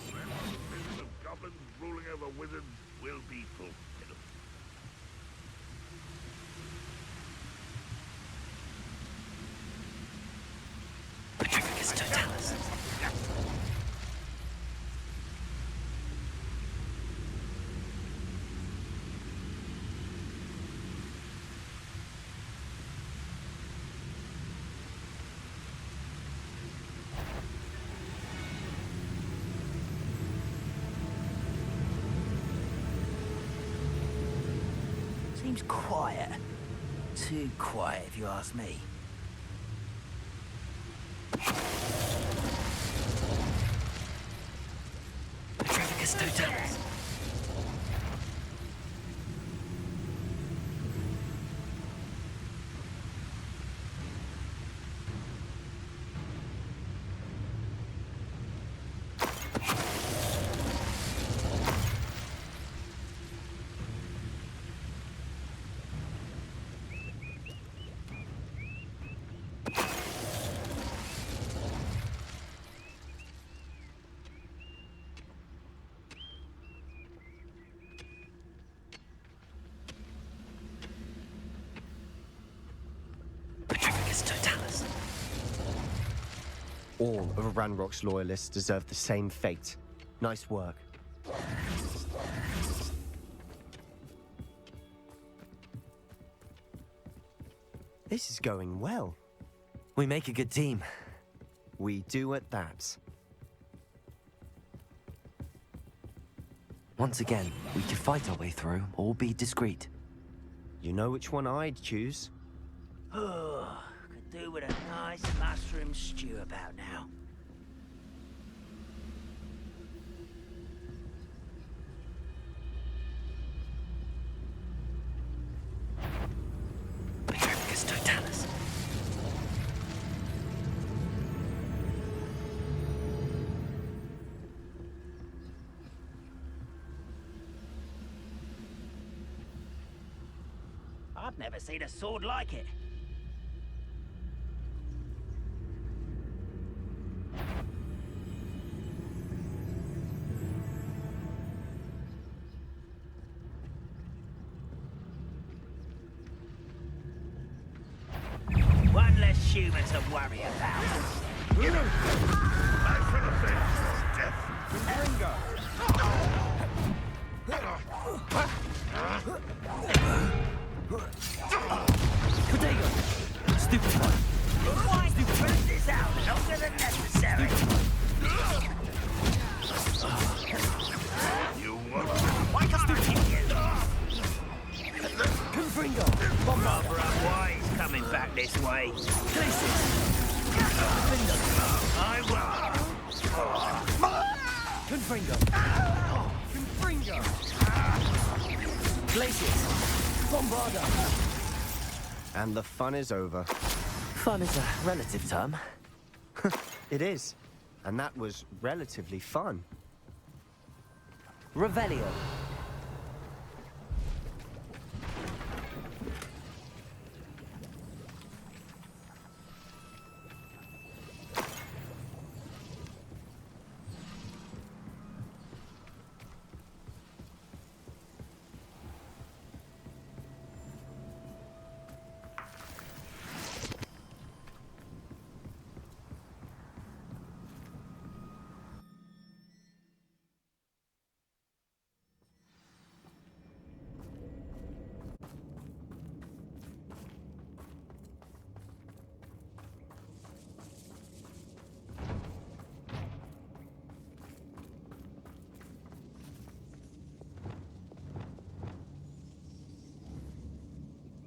Visions of goblins ruling over wizards will be fulfilled. Petrificus Totalis. Seems quiet. Too quiet, if you ask me. Petrificus Totalis. Petrificus Totalis. All of Ranrock's loyalists deserve the same fate. Nice work. This is going well. We make a good team. We do at that. Once again, we could fight our way through or be discreet. You know which one I'd choose? Could do with a nice mushroom stew about now? Paracus totalis. I've never seen a sword like it. One less human to worry about. I feel a face. Death. Ringo! Protego! Stupefy! Why spread this out longer than necessary? You want Why can't I hit you? Confringo! Barbara, why is coming back this way? Glacis! I will. Confringo! Confringo! Glacis! Bombarda! And the fun is over. Fun is a relative term. It is. And that was relatively fun. Revelio.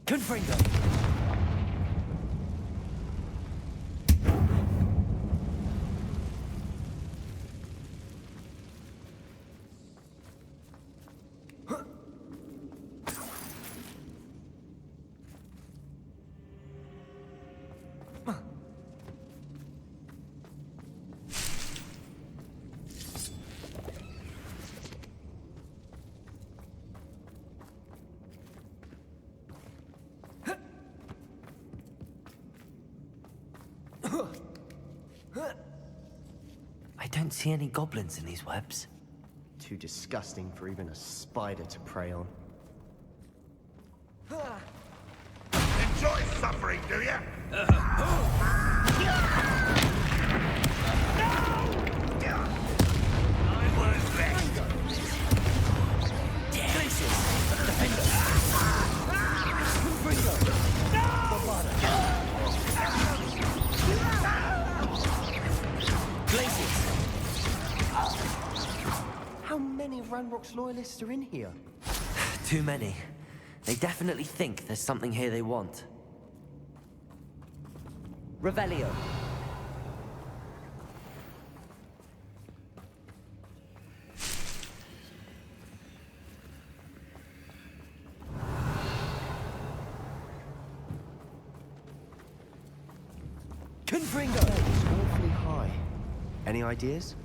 Confringo! I don't see any goblins in these webs. Too disgusting for even a spider to prey on. enjoy suffering, do you? How many Ranrock's loyalists are in here? Too many. They definitely think there's something here they want. Revelio. Confringo! It's awfully high. Any ideas?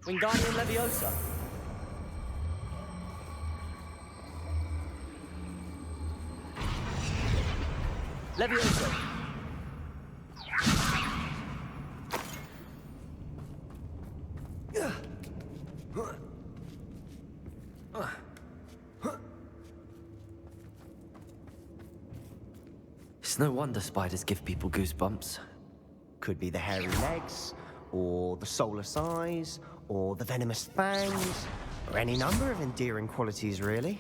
Wingardium Leviosa. Leviosa. It's no wonder spiders give people goosebumps. Could be the hairy legs, or the soulless eyes, or the venomous fangs. Or any number of endearing qualities, really.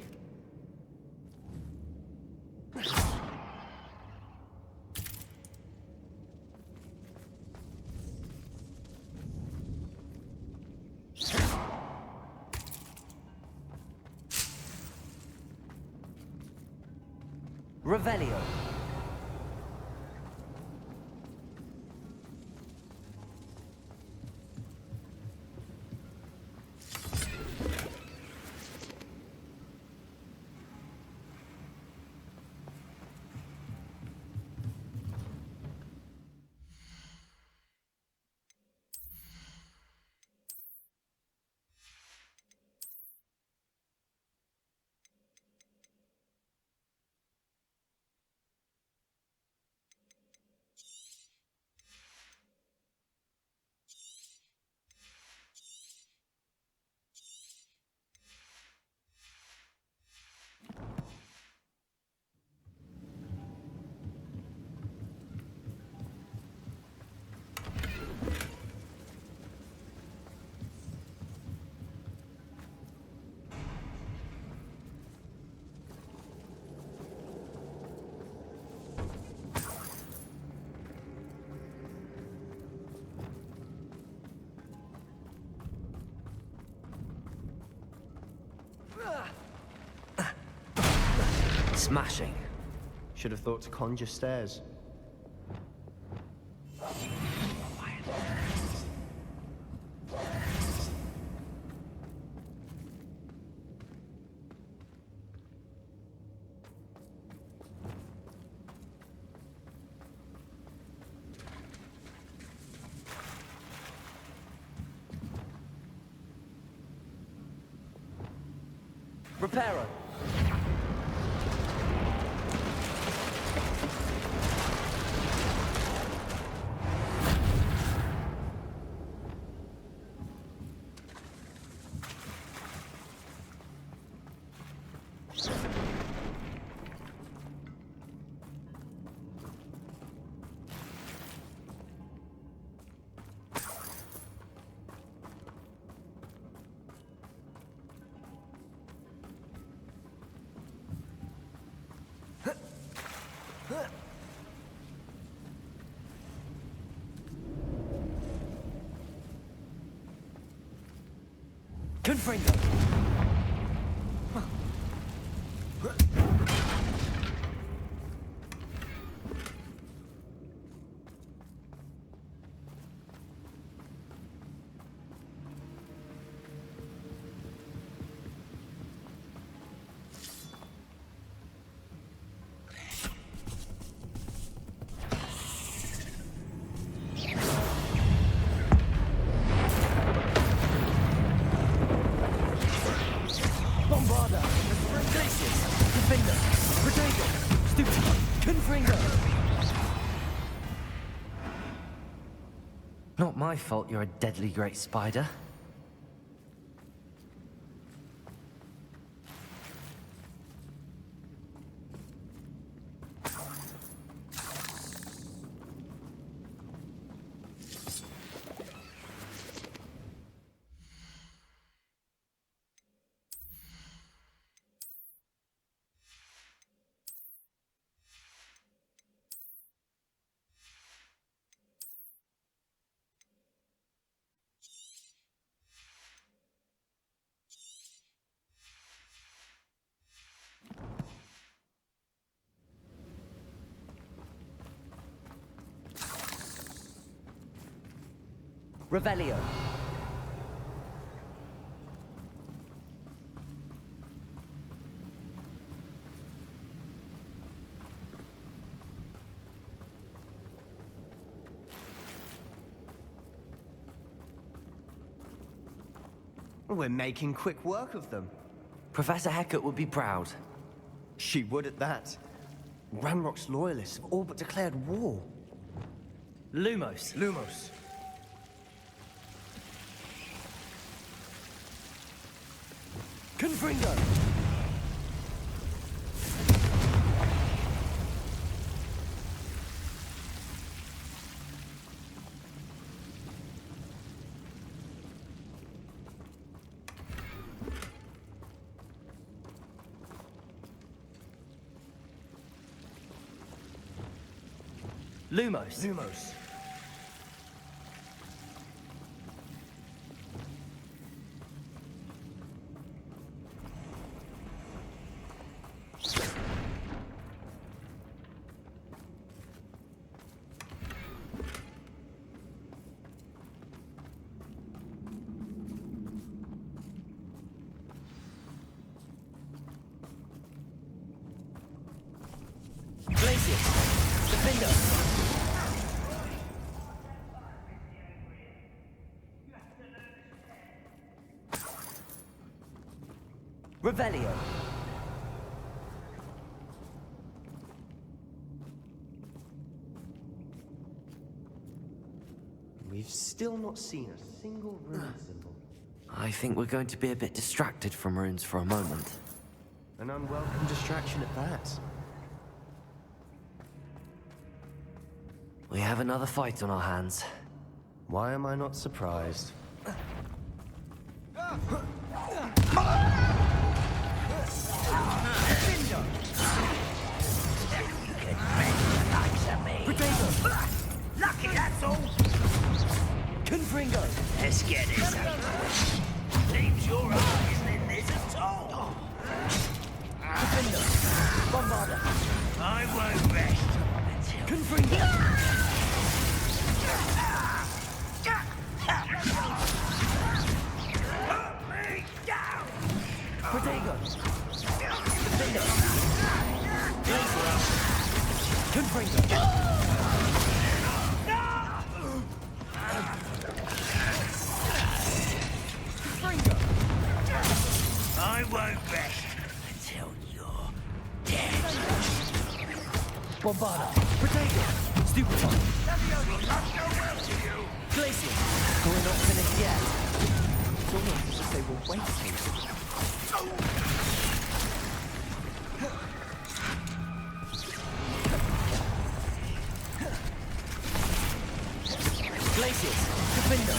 Revelio. Smashing. Should have thought to conjure stairs. Reparo. Confringo. Bombarda, Glacius, Defender, Protego, Stupid, Confringo. Not my fault you're a deadly great spider. Revelio. We're making quick work of them. Professor Hecat would be proud. She would at that. Ranrock's loyalists have all but declared war. Lumos. Lumos. Confringo. Lumos. Lumos. Revelio. We've still not seen a single rune symbol. I think we're going to be a bit distracted from runes for a moment. An unwelcome distraction at that. We have another fight on our hands. Why am I not surprised? Lucky, that's all. Confringo. Let's get this over. Seems your eyes in this at all. Defender. Bombarder. I won't rest until... Confringo. Put me down! Protego. Defender. Confringo. I won't rest until you're dead. Bombarder. Protego. Stupefy. Will not go well to you. Glacier. We're not finished yet. It's almost as if they were waiting. Glaciers. Defender.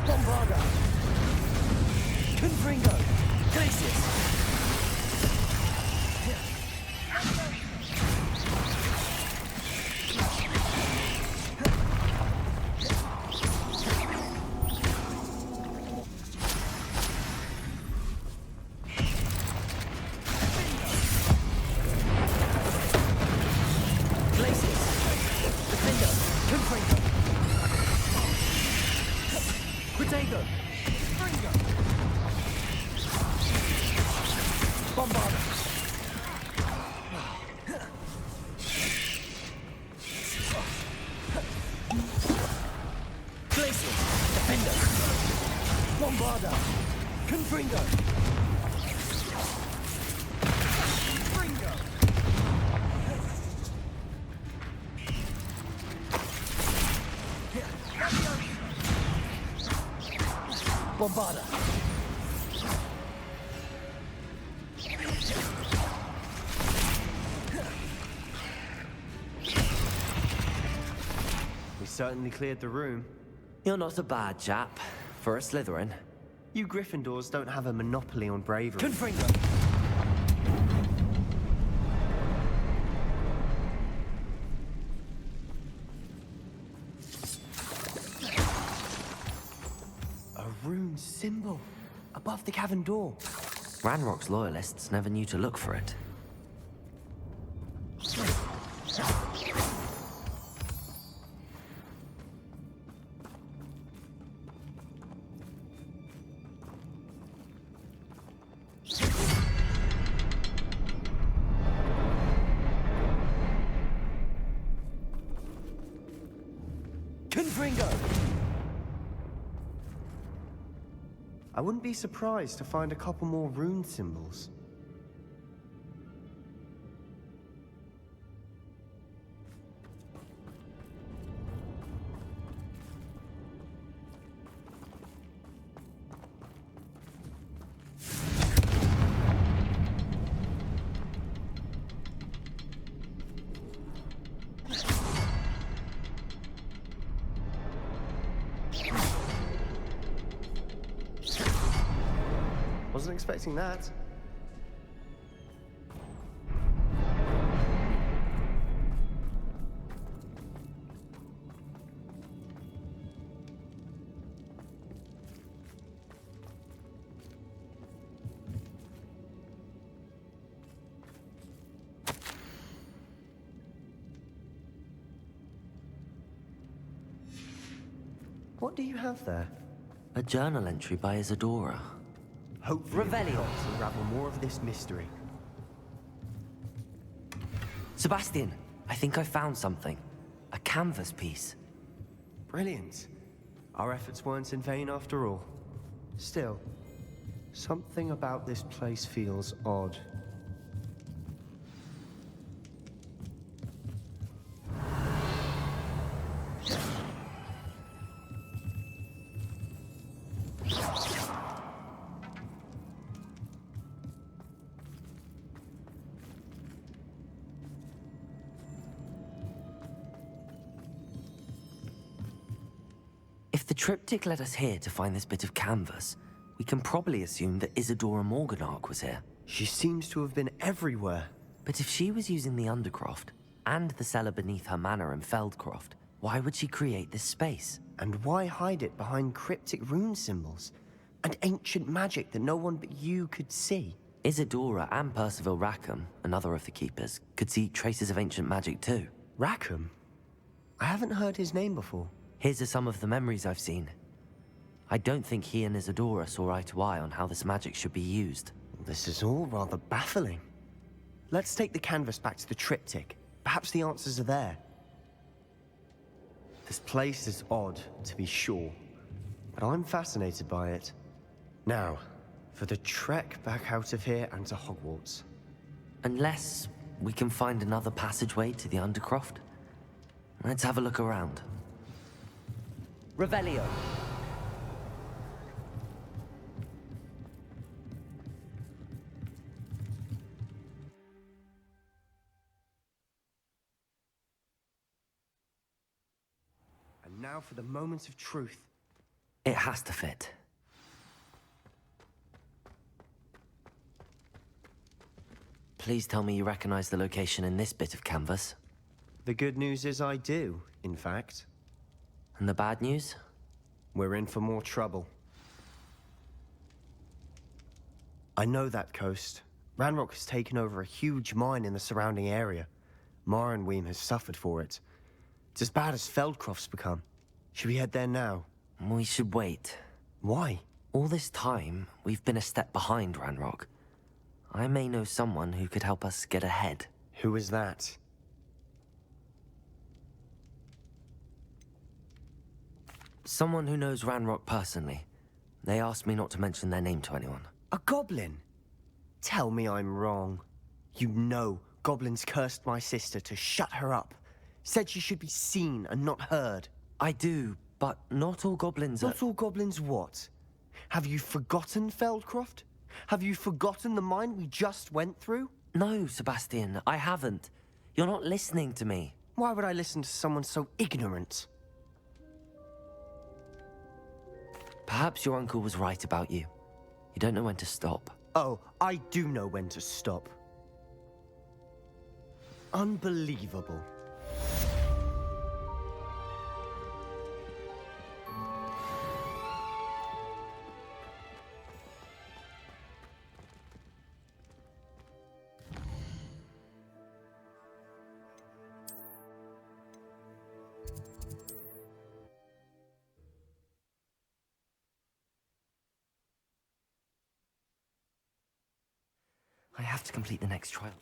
Bombarder. Confringo. Glaciers. Protego! Fringo! Bombarder! Glacier! Defender! Bombarder! Confringo! Fringo! Bombarder! We certainly cleared the room. You're not a bad chap for a Slytherin. You Gryffindors don't have a monopoly on bravery. Confringo! A rune symbol above the cavern door. Ranrock's loyalists never knew to look for it. Confringo! I wouldn't be surprised to find a couple more rune symbols. Wasn't expecting that. What do you have there? A journal entry by Isadora. Hopefully Revelio to unravel more of this mystery. Sebastian, I think I found something. A canvas piece. Brilliant. Our efforts weren't in vain after all. Still, something about this place feels odd. If the triptych led us here to find this bit of canvas, we can probably assume that Isadora Morganark was here. She seems to have been everywhere. But if she was using the Undercroft, and the cellar beneath her manor in Feldcroft, why would she create this space? And why hide it behind cryptic rune symbols? And ancient magic that no one but you could see? Isadora and Percival Rackham, another of the Keepers, could see traces of ancient magic too. Rackham? I haven't heard his name before. His are some of the memories I've seen. I don't think he and Isadora saw eye to eye on how this magic should be used. This is all rather baffling. Let's take the canvas back to the triptych. Perhaps the answers are there. This place is odd, to be sure, but I'm fascinated by it. Now, for the trek back out of here and to Hogwarts. Unless we can find another passageway to the Undercroft. Let's have a look around. Revelio. And now for the moment of truth. It has to fit. Please tell me you recognize the location in this bit of canvas. The good news is I do, in fact. And the bad news? We're in for more trouble. I know that coast. Ranrock has taken over a huge mine in the surrounding area. Marenweem has suffered for it. It's as bad as Feldcroft's become. Should we head there now? We should wait. Why? All this time, we've been a step behind Ranrock. I may know someone who could help us get ahead. Who is that? Someone who knows Ranrock personally. They asked me not to mention their name to anyone. A goblin? Tell me I'm wrong. You know goblins cursed my sister to shut her up. Said she should be seen and not heard. I do, but not all goblins are... Not all goblins what? Have you forgotten Feldcroft? Have you forgotten the mine we just went through? No, Sebastian, I haven't. You're not listening to me. Why would I listen to someone so ignorant? Perhaps your uncle was right about you. You don't know when to stop. Oh, I do know when to stop. Unbelievable. I have to complete the next trial.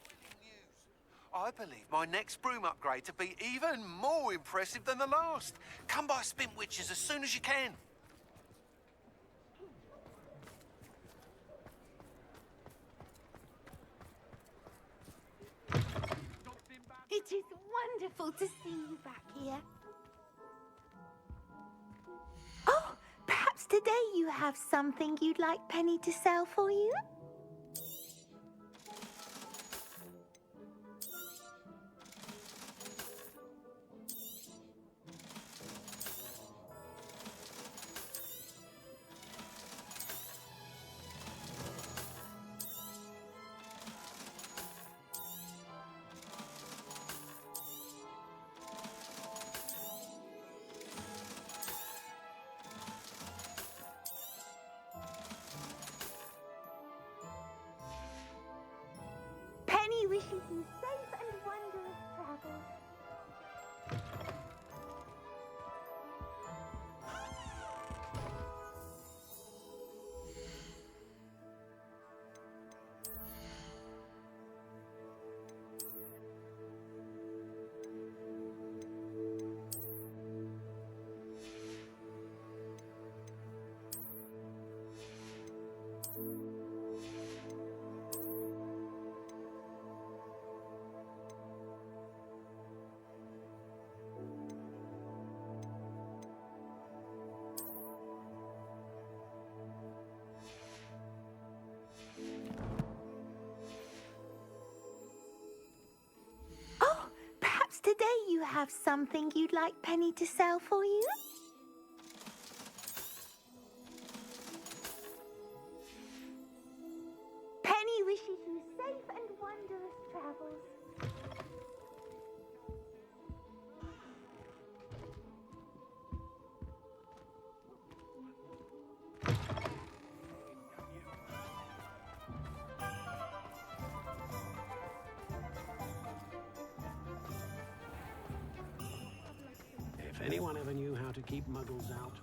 I believe my next broom upgrade to be even more impressive than the last. Come by Spin Witches as soon as you can. It is wonderful to see you back here. Oh, perhaps today you have something you'd like Penny to sell for you? wishes you safe and wondrous travels. Oh, perhaps today you have something you'd like Penny to sell for you? Penny wishes you safe and wondrous travels. If anyone ever knew how to keep muggles out.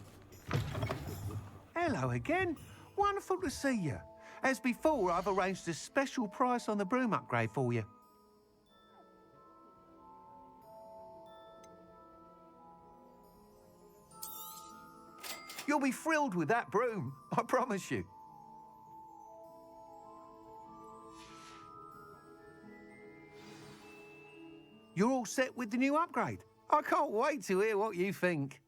Hello again. Wonderful to see you. As before, I've arranged a special price on the broom upgrade for you. You'll be thrilled with that broom, I promise you. You're all set with the new upgrade. I can't wait to hear what you think.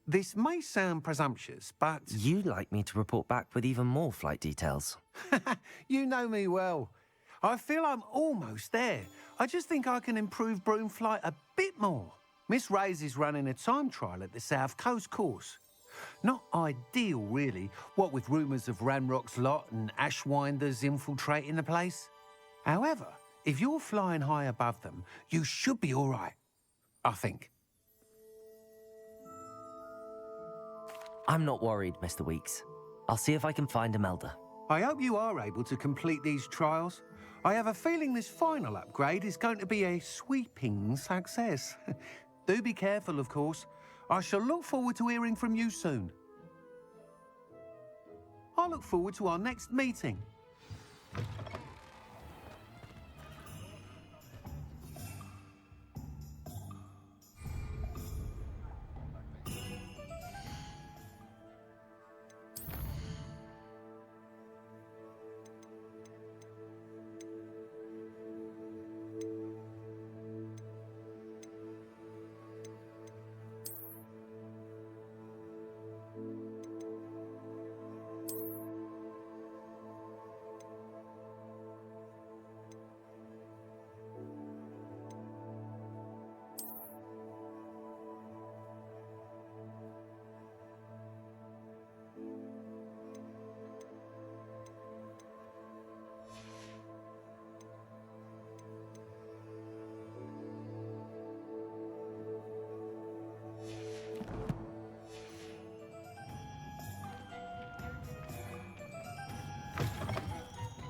This may sound presumptuous, but... You'd like me to report back with even more flight details. You know me well. I feel I'm almost there. I just think I can improve broom flight a bit more. Miss Ray's is running a time trial at the South Coast course. Not ideal, really, what with rumours of Ranrock's lot and Ashwinders infiltrating the place. However, if you're flying high above them, you should be all right, I think. I'm not worried, Mr. Weeks. I'll see if I can find Imelda. I hope you are able to complete these trials. I have a feeling this final upgrade is going to be a sweeping success. Do be careful, of course. I shall look forward to hearing from you soon. I look forward to our next meeting.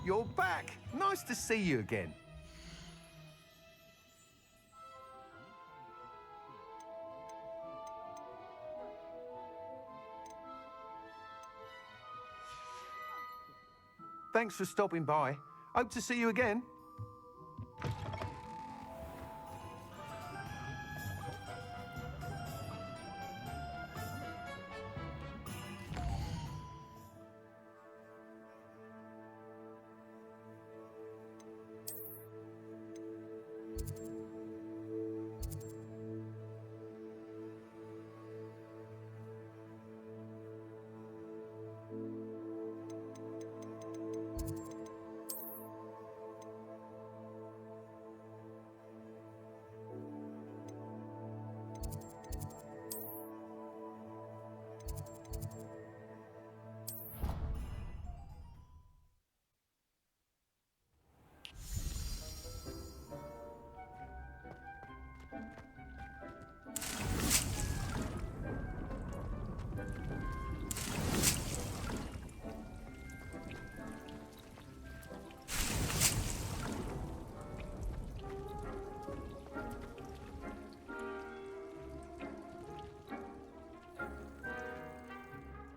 You're back. Nice to see you again. Thanks for stopping by. Hope to see you again.